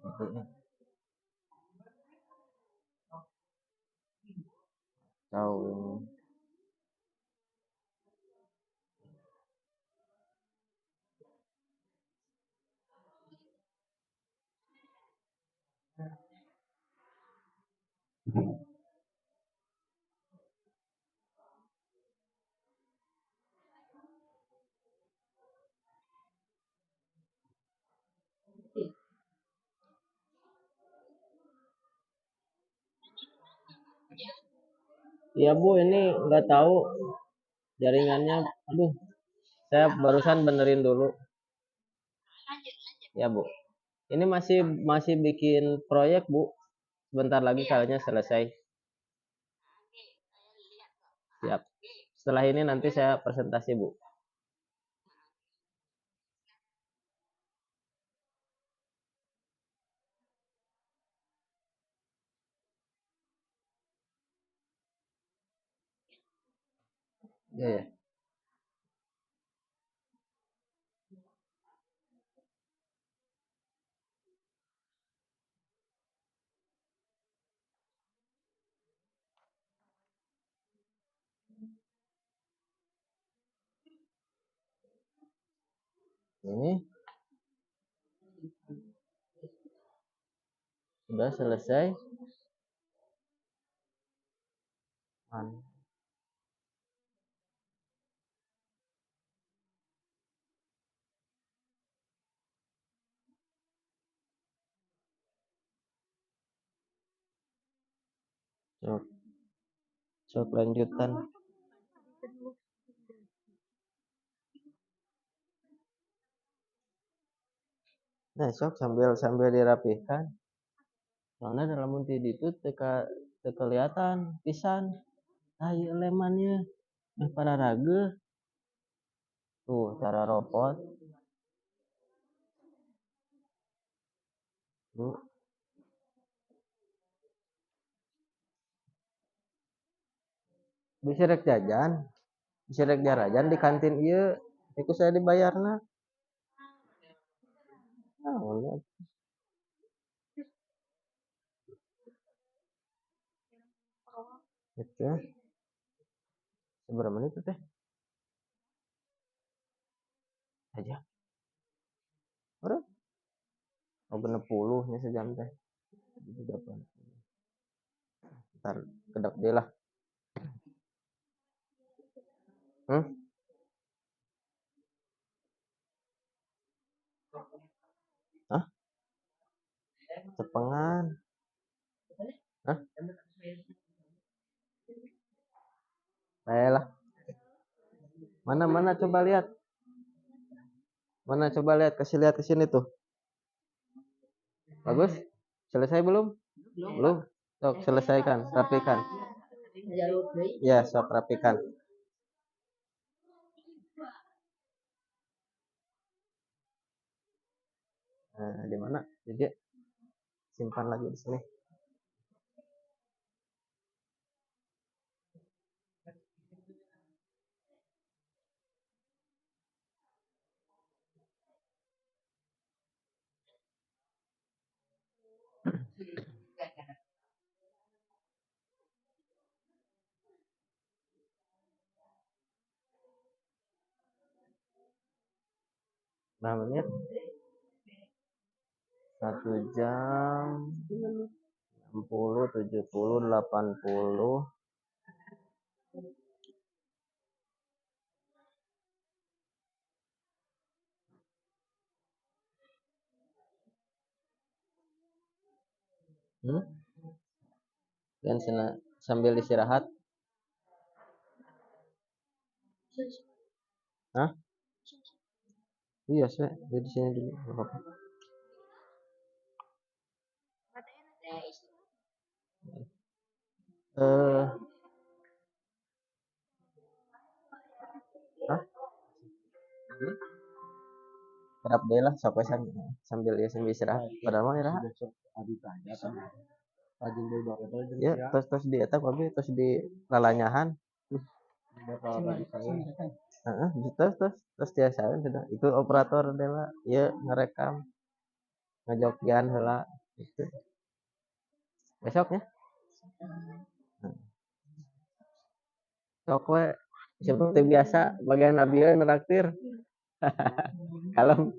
Gitu. Tahu. Iya Bu, ini nggak tahu jaringannya. Aduh, saya barusan benerin dulu. Ya Bu, ini masih masih bikin proyek Bu. Sebentar lagi kayaknya selesai. Siap. Setelah ini nanti saya presentasi Bu. Iya ya. Ini sudah selesai. Sok, sok lanjutan. Nah, sok sambil sambil dirapihkan. Soalnya dalam munti itu teka kelihatan pisan. Ah, iya lemannya. Pada raga. Tuh, cara ropot. Tuh, bisa rek jajan. Bisa rek jarajan di kantin iya. Itu saya dibayarna. Nah, itu seberapa menit itu teh? Aja. Orang oh 60 nya sejam teh. Berapa? Ntar kedap deh lah. Hmm? Hah? Cepengan. Hah? Lah. Mana coba lihat. Mana coba lihat ke sini tuh. Bagus? Selesai belum? Belum. Sok selesaikan, rapikan. Ya, sok rapikan. Nah, di mana? Jadi simpan lagi di sini. Berapa menit? 1 jam 60, 70, 80. Dan sambil istirahat. Hah? Iya, saya di sini dulu. Nggak apa-apa. Eh, Hah? Kerap deh lah, sok we sambil istirahat. Padahal mah istirahat. Ya, terus di eta terus di lalanyahan. Heeh, terus tiasa sudah. Itu operator deula, ieu ngerekam, ngajogkean heula gitu. Besoknya. Sok we seperti biasa bagian abi nraktir. Kalem.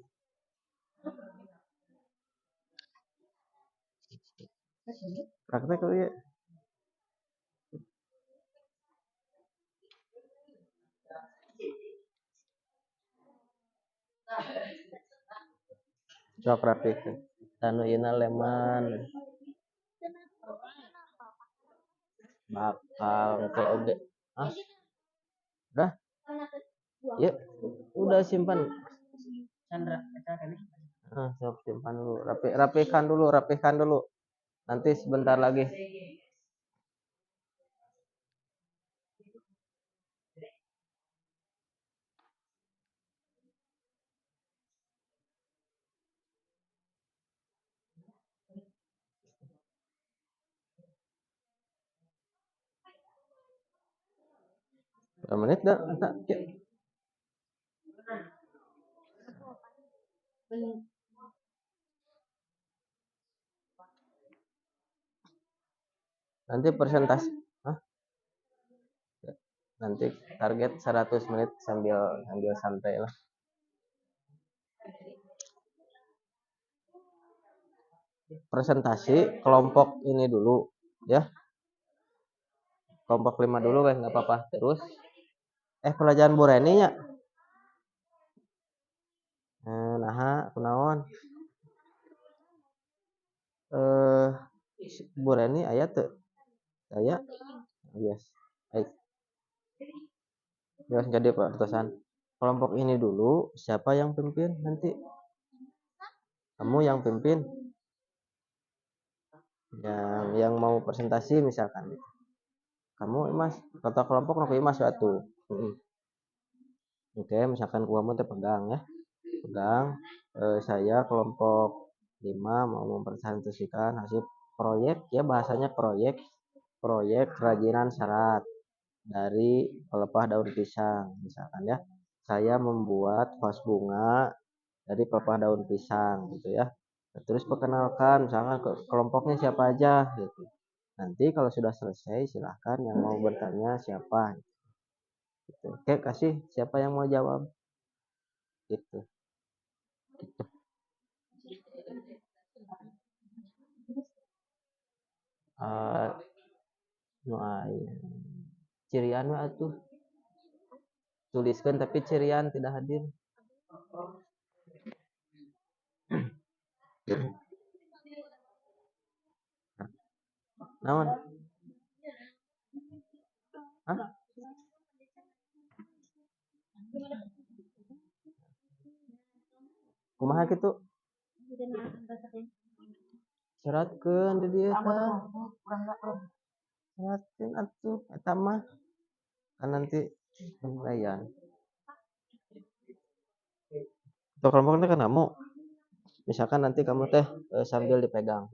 Praktek we ieu. Sok rapikeun. Tanu ieu leman. Bakal teh oge. Ah, udah. Ya, udah simpan. Sok simpan dulu. Rapihkan dulu. Nanti sebentar lagi. Berapa menit dah? Nanti persentase. Hah? Nanti target 100 menit sambil santai lah. Presentasi kelompok ini dulu ya. Kelompok 5 dulu weh, nggak apa-apa. Terus pelajaran Bu Reni nya. Nah, kunaon? Bu Reni aya teu? Aya? Yes. Baik. Yes, jadi pertusan. Kelompok ini dulu, siapa yang pimpin nanti? Kamu yang pimpin. Yang mau presentasi misalkan. Kamu Imas, kata kelompok nu Imas atuh. Oke, misalkan kamu teh pegang ya. Pegang, saya kelompok 5 mau mempresentasikan hasil proyek ya, bahasanya proyek kerajinan serat dari pelepah daun pisang misalkan ya. Saya membuat vas bunga dari pelepah daun pisang gitu ya. Terus perkenalkan misalkan kelompoknya siapa aja gitu. Nanti kalau sudah selesai silahkan yang mau bertanya siapa gitu. Oke, kasih siapa yang mau jawab gitu. Nu aya cirian mah atuh tuliskan tapi cirian tidak hadir. Naon? Hah? Kumaha kitu? Seratkeun di dieu tah. Seratkeun atuh eta mah. Kan nanti penilaian. Tuh kelompok teh kan kamu. Misalkan nanti kamu teh sambil dipegang.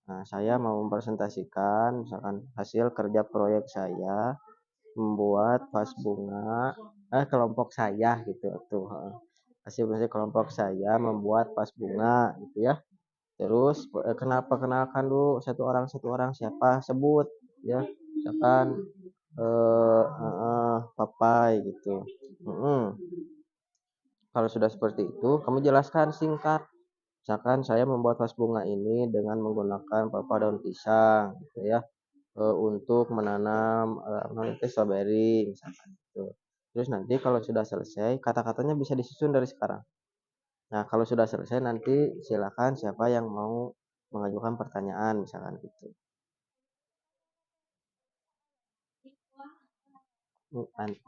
Nah, saya mau mempresentasikan misalkan hasil kerja proyek saya membuat vas bunga kelompok saya gitu tuh. Hasil kelompok saya membuat vas bunga gitu ya. Terus kenalkan dulu satu orang siapa sebut ya. Misalkan papai gitu. Kalau sudah seperti itu, kamu jelaskan singkat. Misalkan saya membuat vas bunga ini dengan menggunakan pelepah daun pisang, gitu ya, untuk menanam strawberry misalkan gitu. Terus nanti kalau sudah selesai, kata-katanya bisa disusun dari sekarang. Nah, kalau sudah selesai nanti silakan siapa yang mau mengajukan pertanyaan misalkan gitu.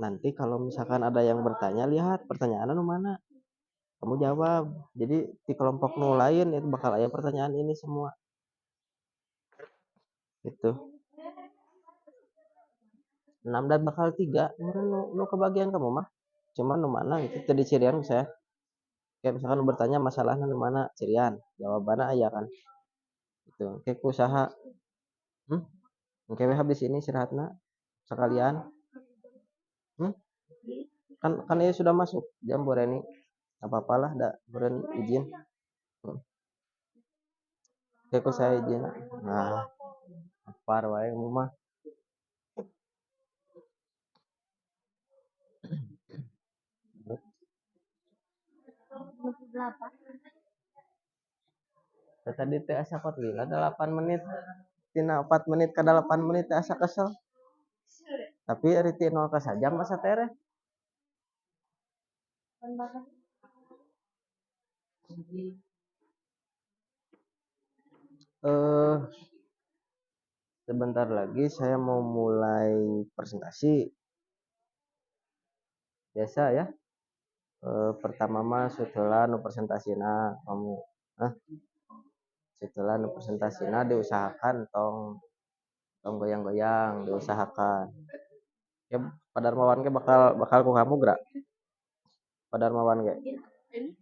Nanti kalau misalkan ada yang bertanya, lihat pertanyaannya mana, kamu jawab. Jadi di kelompok lain itu bakal ada pertanyaan ini semua. Gitu. 6 dan bakal 3, nu kebagian kamu mah. Cuman nu mana gitu tadi cirian saya. Kayak misalkan bertanya masalahnya nu mana cirian, jawabannya aya kan. Gitu. Kayak usaha. Oke, habis ini istirahatna sekalian. Hmm? Kan ini sudah masuk jam boreni. Apa-apalah da beren izin. Kayak saya izin. Nah, apar wae mah. Tadi teh asa kot lila 8 menit. Tina 4 menit ke 8 menit teh asa kesel. Tapi riti 0 ke sajam masa tereh. Eh sebentar lagi saya mau mulai presentasi. Biasa ya. Pertama mah setelah nu presentasina kamu setelah nu presentasina diusahakan tong goyang-goyang diusahakan. Ya Padarmawan ke bakal ku kamu gerak. Padarmawan ge.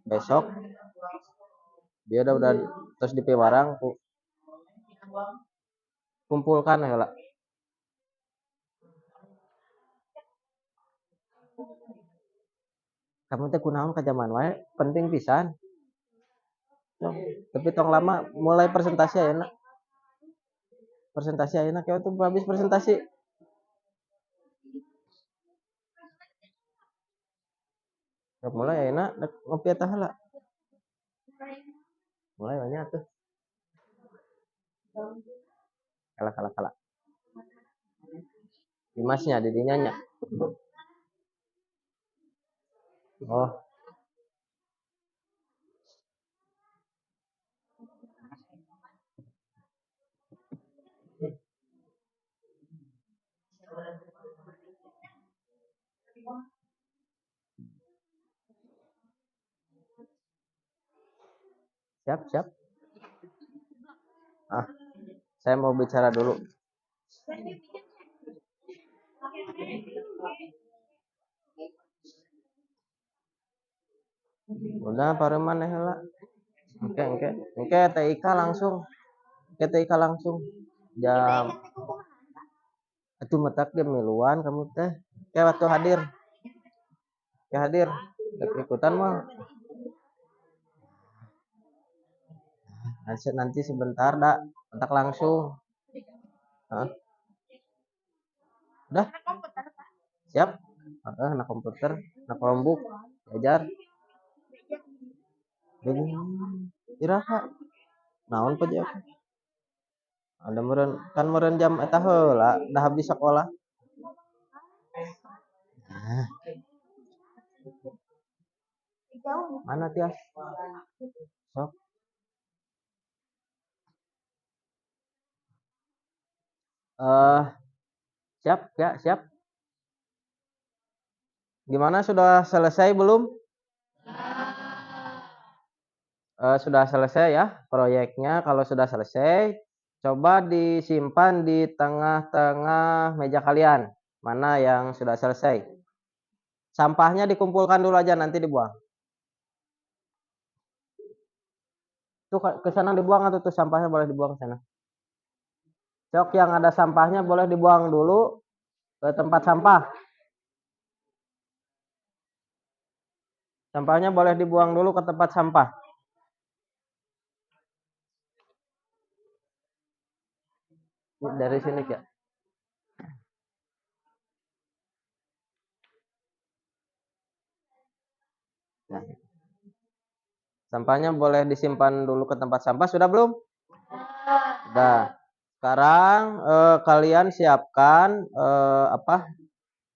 Besok dia udah terus di Piwarang kumpulkan heula. Kamu teh kunaon ka zaman wae penting pisan. Tapi tong lama mulai presentasi ayeuna. Presentasi ayeuna kayak tuh habis presentasi. Mulai ayeuna ngopi eta heula. Mulai banyak tuh. Kalah. Dimasnya didinya nya. Oh, siap. Saya mau bicara dulu. Udah pareman heula. Oke, TIK langsung. TIK langsung. Jam atuh metak ge miluan kamu teh. Kayak waktu hadir. Ya hadir. Ikutan mah. Nanti sebentar dak. Metak langsung. Hah? Udah? Siap? Anak komputer, anak Chromebook, belajar. Iraha. Naon pun ada meureun jam eta heula dah habis sekolah. Mana Tias? Sok. Siap ya, siap. Gimana sudah selesai belum? Sudah selesai ya proyeknya. Kalau sudah selesai, coba disimpan di tengah-tengah meja kalian. Mana yang sudah selesai? Sampahnya dikumpulkan dulu aja nanti dibuang. Tuh ke sana dibuang atau tuh sampahnya boleh dibuang ke sana. Cok yang ada sampahnya boleh dibuang dulu ke tempat sampah. Sampahnya boleh dibuang dulu ke tempat sampah. Dari sini ya. Nah. Sampahnya boleh disimpan dulu ke tempat sampah, sudah belum? Sudah. Sekarang kalian siapkan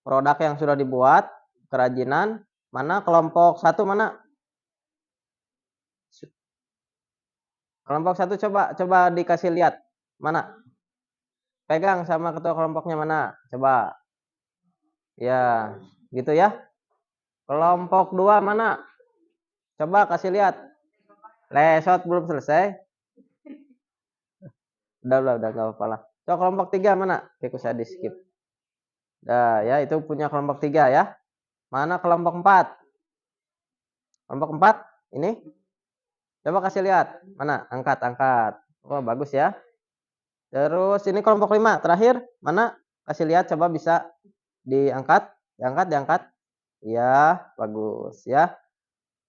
produk yang sudah dibuat, kerajinan. Mana kelompok 1 mana? Kelompok 1 coba dikasih lihat. Mana? Pegang sama ketua kelompoknya mana? Coba. Ya, gitu ya. Kelompok 2 mana? Coba kasih lihat. Lesot belum selesai. Udah enggak apa-apa lah. Coba kelompok 3 mana? Oke, saya di skip. Nah, ya itu punya kelompok 3 ya. Mana kelompok 4? Kelompok 4 ini. Coba kasih lihat. Mana? Angkat. Oh, bagus ya. Terus ini kelompok 5 terakhir. Mana? Kasih lihat coba bisa diangkat. Diangkat. Ya, bagus ya.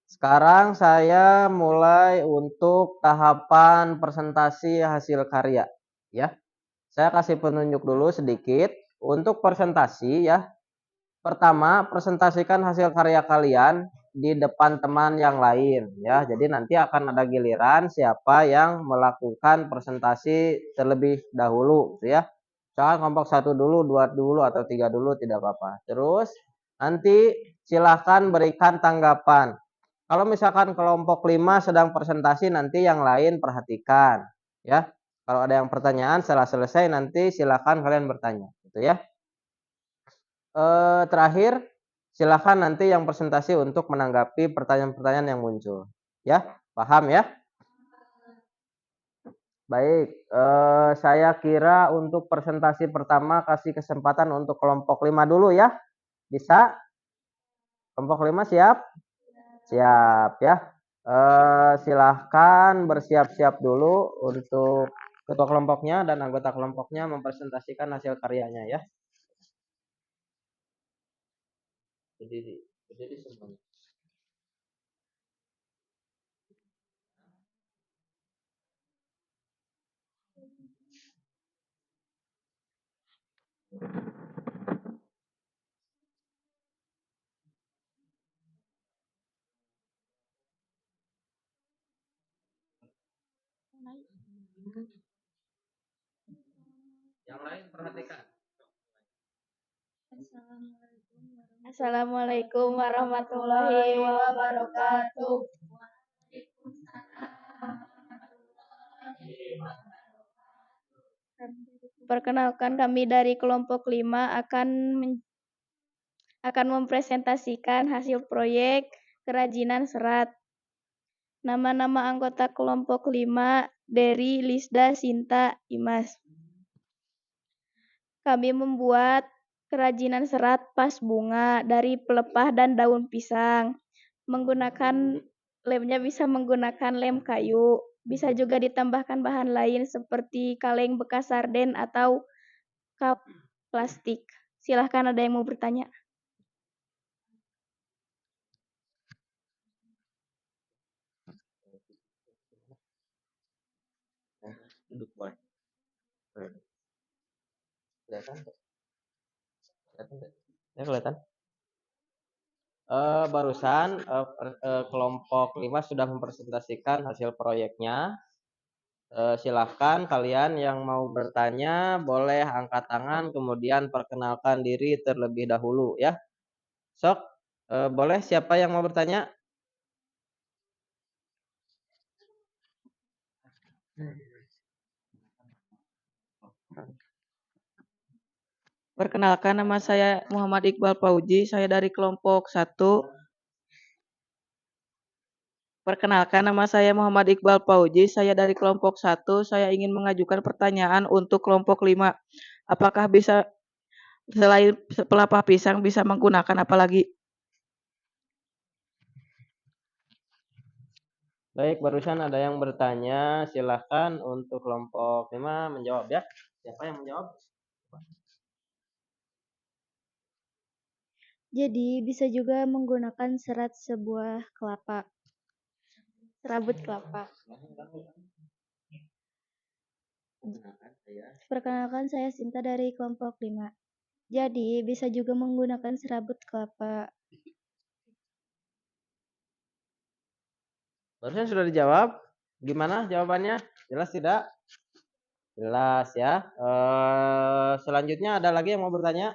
Sekarang saya mulai untuk tahapan presentasi hasil karya ya. Saya kasih penunjuk dulu sedikit untuk presentasi ya. Pertama, presentasikan hasil karya kalian di depan teman yang lain ya. Jadi nanti akan ada giliran siapa yang melakukan presentasi terlebih dahulu gitu ya. Misalkan kelompok 1 dulu, 2 dulu atau 3 dulu tidak apa-apa. Terus nanti silahkan berikan tanggapan. Kalau misalkan kelompok 5 sedang presentasi nanti yang lain perhatikan ya. Kalau ada yang pertanyaan setelah selesai nanti silahkan kalian bertanya gitu ya. Terakhir, silakan nanti yang presentasi untuk menanggapi pertanyaan-pertanyaan yang muncul. Ya, paham ya? Baik, saya kira untuk presentasi pertama kasih kesempatan untuk kelompok 5 dulu ya. Bisa? Kelompok 5 siap? Siap ya. Silahkan bersiap-siap dulu untuk ketua kelompoknya dan anggota kelompoknya mempresentasikan hasil karyanya ya. Jadi semuanya. Yang lain perhatikan. Assalamualaikum warahmatullahi wabarakatuh. Perkenalkan, kami dari kelompok 5 akan mempresentasikan hasil proyek kerajinan serat. Nama-nama anggota kelompok 5: Dery, Lisda, Sinta, Imas. Kami membuat kerajinan serat vas bunga dari pelepah dan daun pisang. Lemnya bisa menggunakan lem kayu. Bisa juga ditambahkan bahan lain seperti kaleng bekas sarden atau cup plastik. Silahkan, ada yang mau bertanya? Duduk boleh. Kelihatan? Ya kelihatan. Barusan kelompok 5 sudah mempresentasikan hasil proyeknya. Silahkan kalian yang mau bertanya boleh angkat tangan kemudian perkenalkan diri terlebih dahulu ya. Sok, boleh siapa yang mau bertanya? Perkenalkan, nama saya Muhammad Iqbal Fauji, saya dari kelompok 1. Perkenalkan, nama saya Muhammad Iqbal Fauji, saya dari kelompok 1. Saya ingin mengajukan pertanyaan untuk kelompok 5. Apakah bisa selain pelepah pisang bisa menggunakan apa lagi? Baik, barusan ada yang bertanya, silahkan untuk kelompok 5 menjawab ya. Siapa yang menjawab? Jadi bisa juga menggunakan serabut kelapa. Perkenalkan, saya Sinta dari kelompok 5. Jadi bisa juga menggunakan serabut kelapa. Barusan sudah dijawab. Gimana jawabannya? Jelas tidak? Jelas ya. Selanjutnya ada lagi yang mau bertanya?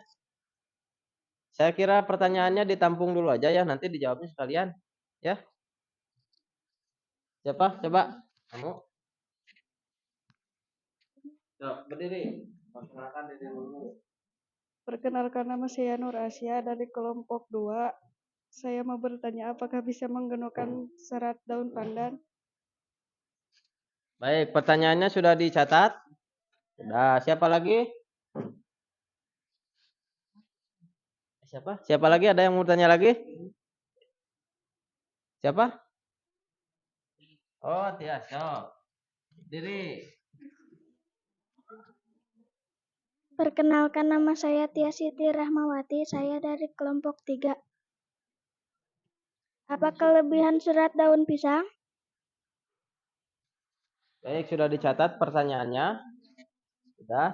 Saya kira pertanyaannya ditampung dulu aja ya, nanti dijawabnya sekalian. Ya. Siapa? Coba. Kamu. Berdiri. Perkenalkan diri dulu. Perkenalkan, nama saya Nur Asya dari kelompok 2. Saya mau bertanya apakah bisa menggunakan serat daun pandan? Baik, pertanyaannya sudah dicatat. Sudah. Siapa lagi? Siapa? Siapa lagi? Ada yang mau tanya lagi? Siapa? Oh, Tia, so. Diri. Perkenalkan, nama saya Tia Siti Rahmawati, saya dari kelompok 3. Apa kelebihan serat daun pisang? Baik, sudah dicatat pertanyaannya.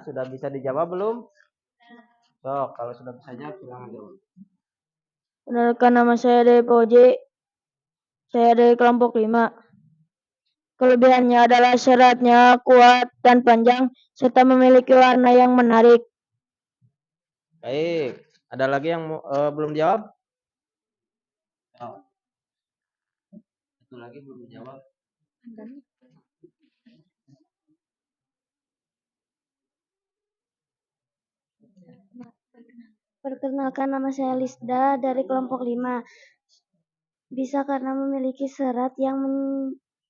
Sudah bisa dijawab belum? So, kalau sudah bisa jawab, silakan jawab. Perkenalkan, nama saya Dewi Pauji. Saya dari kelompok 5. Kelebihannya adalah seratnya kuat dan panjang, serta memiliki warna yang menarik. Baik, ada lagi yang belum jawab? Oh. Satu lagi belum dijawab. Perkenalkan, nama saya Lisda dari kelompok 5. Bisa karena memiliki serat yang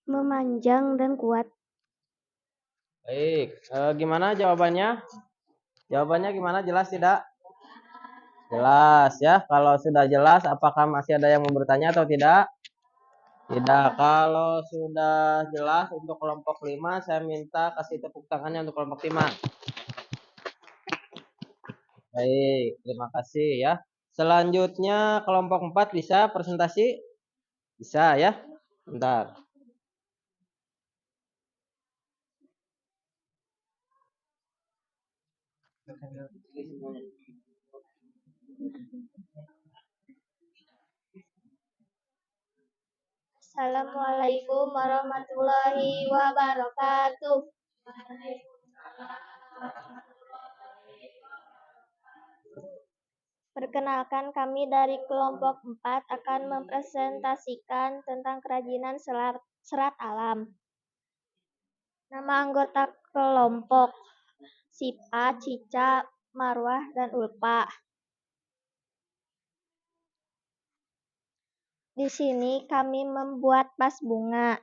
memanjang dan kuat. Baik, gimana jawabannya? Jawabannya gimana? Jelas tidak? Jelas ya. Kalau sudah jelas, apakah masih ada yang mau bertanya atau tidak? Tidak. Kalau sudah jelas untuk kelompok 5, saya minta kasih tepuk tangannya untuk kelompok 5. Baik, terima kasih ya. Selanjutnya kelompok 4 bisa presentasi? Bisa ya? Bentar. Assalamualaikum warahmatullahi wabarakatuh. Perkenalkan, kami dari kelompok 4 akan mempresentasikan tentang kerajinan serat alam. Nama anggota kelompok: Sipa, Cica, Marwah, dan Ulpa. Di sini kami membuat vas bunga.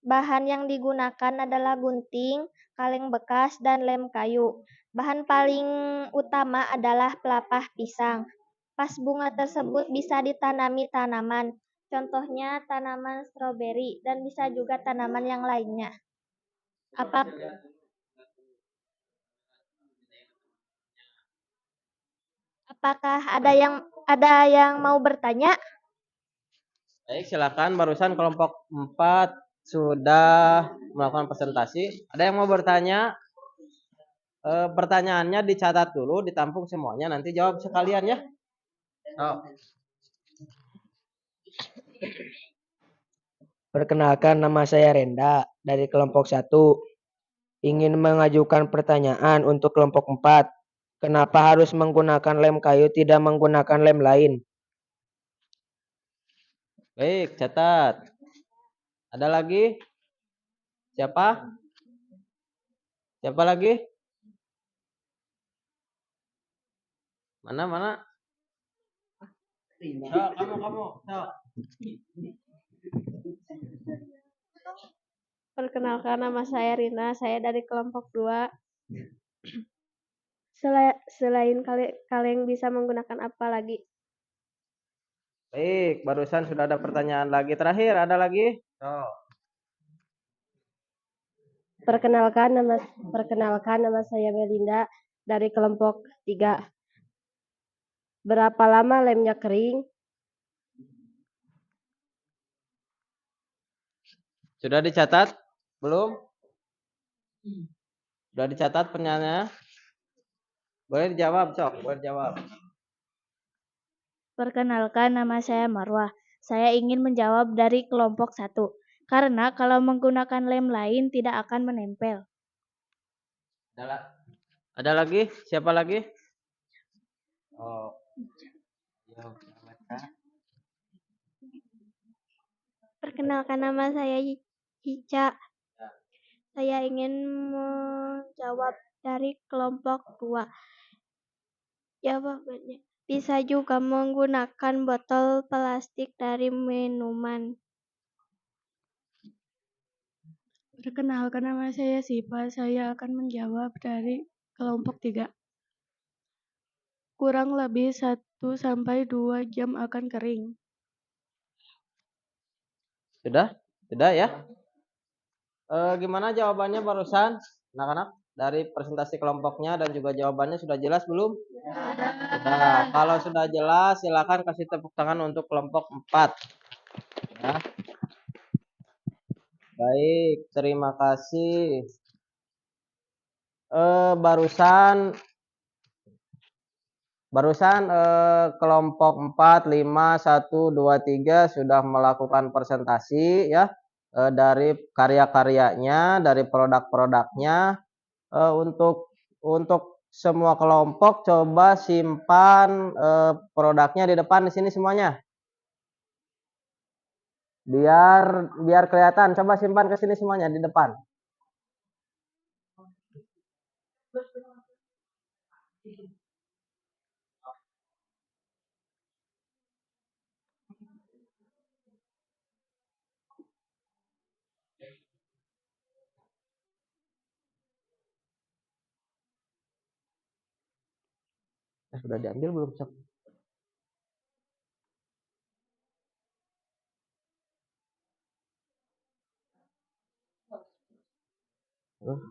Bahan yang digunakan adalah gunting, kaleng bekas, dan lem kayu. Bahan paling utama adalah pelepah pisang. Vas bunga tersebut bisa ditanami tanaman, contohnya tanaman stroberi, dan bisa juga tanaman yang lainnya. Apakah ada yang mau bertanya? Baik, silakan. Barusan kelompok 4 sudah melakukan presentasi. Ada yang mau bertanya? Pertanyaannya dicatat dulu, ditampung semuanya, nanti jawab sekalian ya. Oh. Perkenalkan, nama saya Renda dari kelompok 1. Ingin mengajukan pertanyaan untuk kelompok 4. Kenapa harus menggunakan lem kayu, tidak menggunakan lem lain? Baik, catat. Ada lagi? Siapa? Siapa lagi? Mana? Kamu. Perkenalkan, nama saya Rina, saya dari kelompok 2. Selain kaleng bisa menggunakan apa lagi? Baik, barusan sudah ada pertanyaan lagi. Terakhir, ada lagi? Perkenalkan, nama saya Melinda dari kelompok 3. Berapa lama lemnya kering? Sudah dicatat? Belum? Sudah dicatat pertanyaannya? Boleh dijawab, Sok. Boleh dijawab. Perkenalkan, nama saya Marwah. Saya ingin menjawab dari kelompok 1. karena kalau menggunakan lem lain tidak akan menempel. Ada lagi? Siapa lagi? Oh, ya, baca. Perkenalkan, nama saya Ica. Saya ingin menjawab dari kelompok 2. Jawabannya, bisa juga menggunakan botol plastik dari minuman. Perkenalkan, nama saya Sipa. Saya akan menjawab dari kelompok 3. Kurang lebih 1 sampai 2 jam akan kering. Sudah? Sudah ya? Gimana jawabannya barusan, anak-anak? Dari presentasi kelompoknya dan juga jawabannya sudah jelas belum? Sudah. Kalau sudah jelas, silakan kasih tepuk tangan untuk kelompok 4. Ya. Baik, terima kasih. Barusan kelompok 4, 5, 1, 2, 3 sudah melakukan presentasi ya dari karya-karyanya, dari produk-produknya. Untuk semua kelompok coba simpan produknya di depan di sini semuanya. Biar kelihatan, coba simpan ke sini semuanya di depan. Sudah diambil belum, Sob?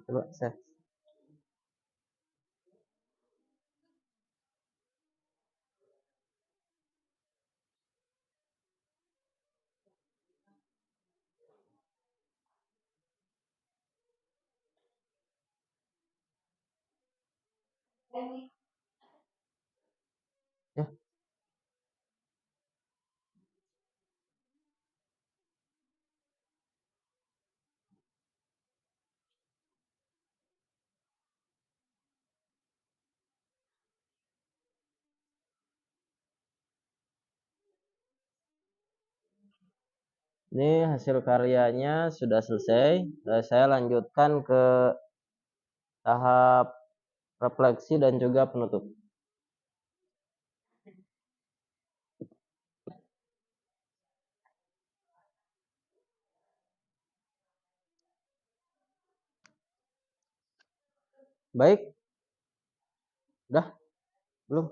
Coba set. Ya. Ini hasil karyanya sudah selesai. Saya lanjutkan ke tahap refleksi dan juga penutup. Baik. Udah? Belum?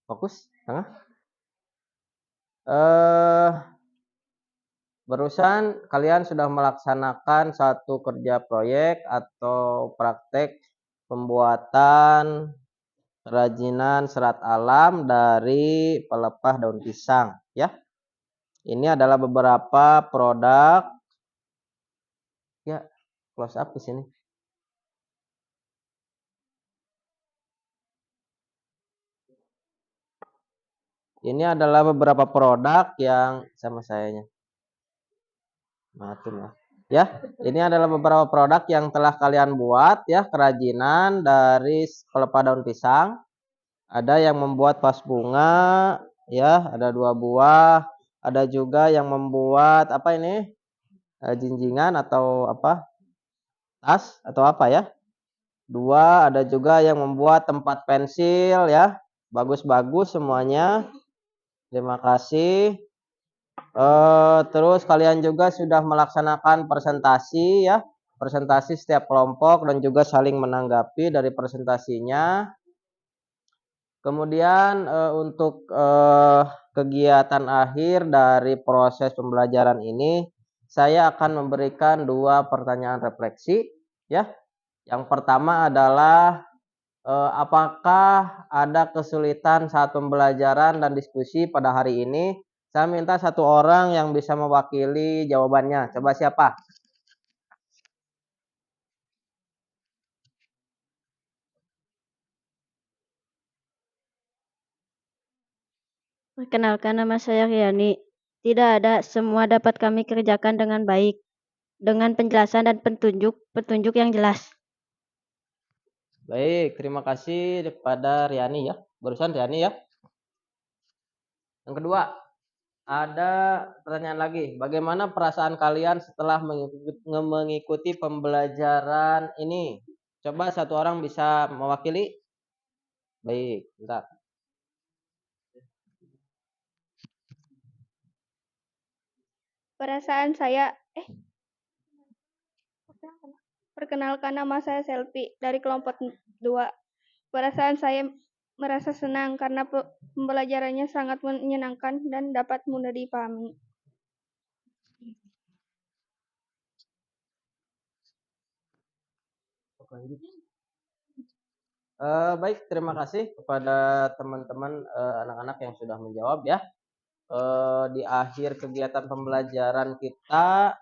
Fokus, tengah. Barusan kalian sudah melaksanakan satu kerja proyek atau praktek pembuatan kerajinan serat alam dari pelepah daun pisang, ya. Ini adalah beberapa produk. Ya, close up di sini. Ini adalah beberapa produk yang sama sayanya. Maafin ya. Ini adalah beberapa produk yang telah kalian buat ya, kerajinan dari pelepah daun pisang. Ada yang membuat vas bunga ya, ada 2 buah. Ada juga yang membuat apa ini? Jinjingan atau apa? Tas atau apa ya? 2, ada juga yang membuat tempat pensil ya. Bagus-bagus semuanya. Terima kasih. Terus kalian juga sudah melaksanakan presentasi ya, presentasi setiap kelompok dan juga saling menanggapi dari presentasinya. Kemudian untuk kegiatan akhir dari proses pembelajaran ini, saya akan memberikan 2 pertanyaan refleksi ya. Yang pertama adalah apakah ada kesulitan saat pembelajaran dan diskusi pada hari ini? Saya minta 1 orang yang bisa mewakili jawabannya. Coba siapa? Perkenalkan, nama saya Riani. Tidak ada, semua dapat kami kerjakan dengan baik, dengan penjelasan dan petunjuk yang jelas. Baik, terima kasih kepada Riani ya. Barusan Riani ya. Yang kedua, ada pertanyaan lagi. Bagaimana perasaan kalian setelah mengikuti pembelajaran ini? Coba satu orang bisa mewakili. Baik, bentar. Perasaan saya, perkenalkan nama saya Selvi dari kelompok 2. Perasaan saya merasa senang karena pembelajarannya sangat menyenangkan dan dapat mudah dipahami. Baik, terima kasih kepada teman-teman anak-anak yang sudah menjawab ya. Di akhir kegiatan pembelajaran kita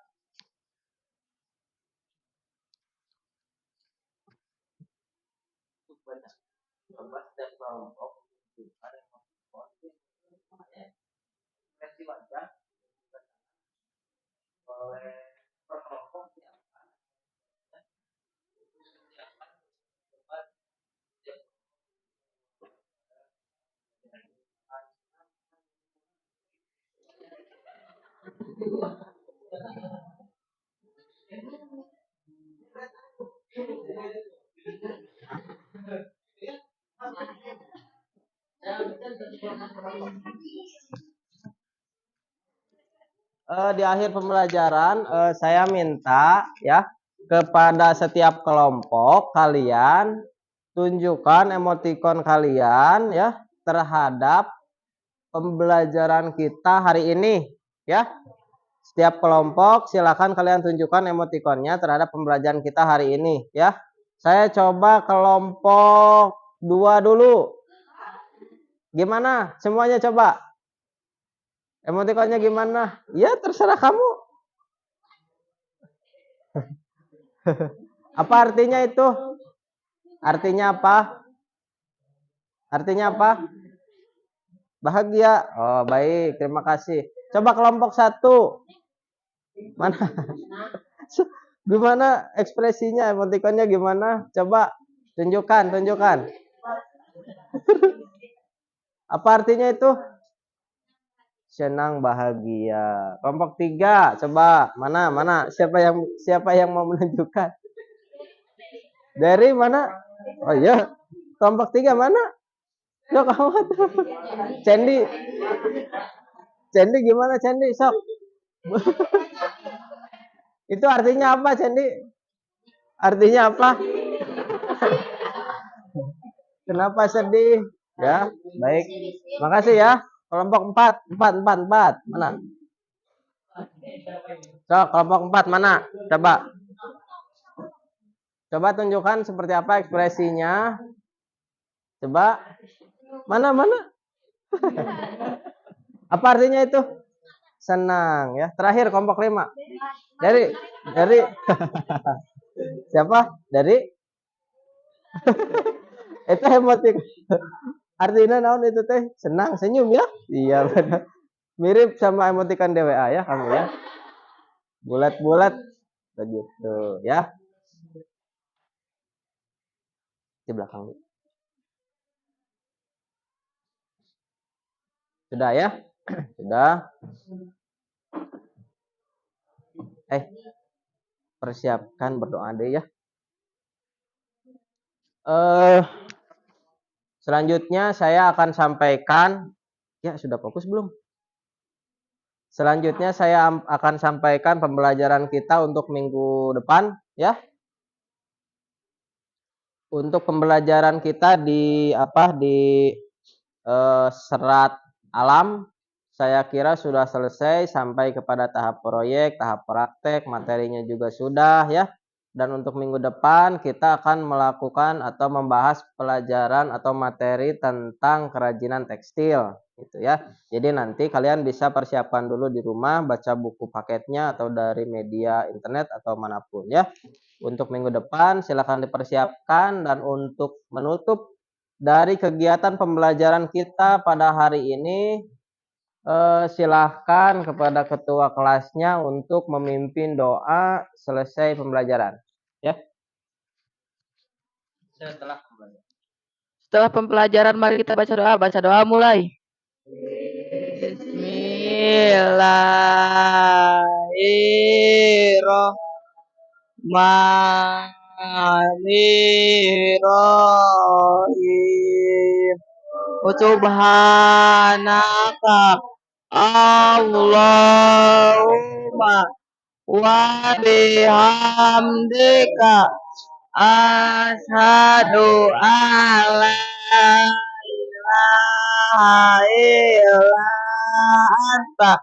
di akhir pembelajaran saya minta ya kepada setiap kelompok kalian tunjukkan emotikon kalian ya terhadap pembelajaran kita hari ini ya. Setiap kelompok silakan kalian tunjukkan emotikonnya terhadap pembelajaran kita hari ini ya. Saya coba kelompok 2 dulu. Gimana? Semuanya coba. Emotikonnya gimana? Ya terserah kamu. Apa artinya itu? Artinya apa? Artinya apa? Bahagia. Oh, baik, terima kasih. Coba kelompok 1. Mana? Gimana ekspresinya, emotikonnya gimana? Coba tunjukkan. Apa artinya itu? Senang, bahagia. Kelompok 3, coba mana? Siapa yang mau menunjukkan? Dari mana? Oh iya. Kelompok 3 mana? Yo kamu tuh. Cendi gimana Cendi? Sok. Itu artinya apa Cendi? Artinya apa? Kenapa sedih? Ya, baik. Makasih ya. Kelompok 4. Mana? Sok, kelompok 4 mana? Coba tunjukkan seperti apa ekspresinya. Coba. Mana? Apa artinya itu? Senang ya. Terakhir kelompok 5. Dari siapa? Dari itu emotik. Artinya naon itu teh? Senang, senyum ya? Iya benar. Mirip sama emotikan DWA ya kamu ya. Bulat-bulat begitu ya. Di belakang. Sudah ya? Sudah. Persiapkan berdoa deh ya. Selanjutnya saya akan sampaikan, ya sudah fokus belum? Selanjutnya saya akan sampaikan pembelajaran kita untuk minggu depan ya. Untuk pembelajaran kita di serat alam saya kira sudah selesai sampai kepada tahap proyek, tahap praktek, materinya juga sudah ya. Dan untuk minggu depan kita akan melakukan atau membahas pelajaran atau materi tentang kerajinan tekstil gitu ya. Jadi nanti kalian bisa persiapkan dulu di rumah, baca buku paketnya atau dari media internet atau manapun ya. Untuk minggu depan silakan dipersiapkan. Dan untuk menutup dari kegiatan pembelajaran kita pada hari ini, silahkan kepada ketua kelasnya untuk memimpin doa selesai pembelajaran. Ya. Setelah pembelajaran mari kita baca doa. Baca doa mulai. Bismillahirrahmanirrahim. Subhanaka Allahumma wa bihamdika asyhadu alla ilaha illa anta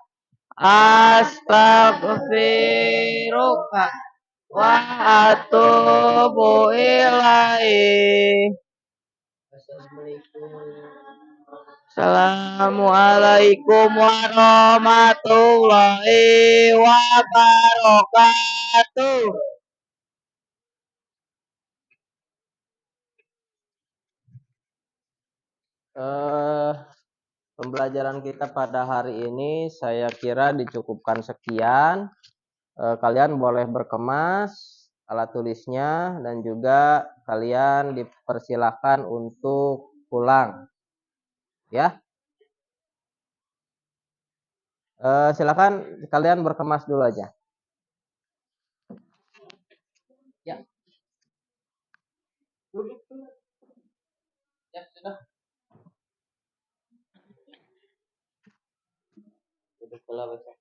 astaghfiruka wa atubu ilaik. Assalamualaikum warahmatullahi wabarakatuh. Pembelajaran kita pada hari ini saya kira dicukupkan sekian. Kalian boleh berkemas alat tulisnya dan juga kalian dipersilahkan untuk pulang. Ya. Silakan kalian berkemas dulu aja. Ya. Ya, sudah. Duduk pula, baca.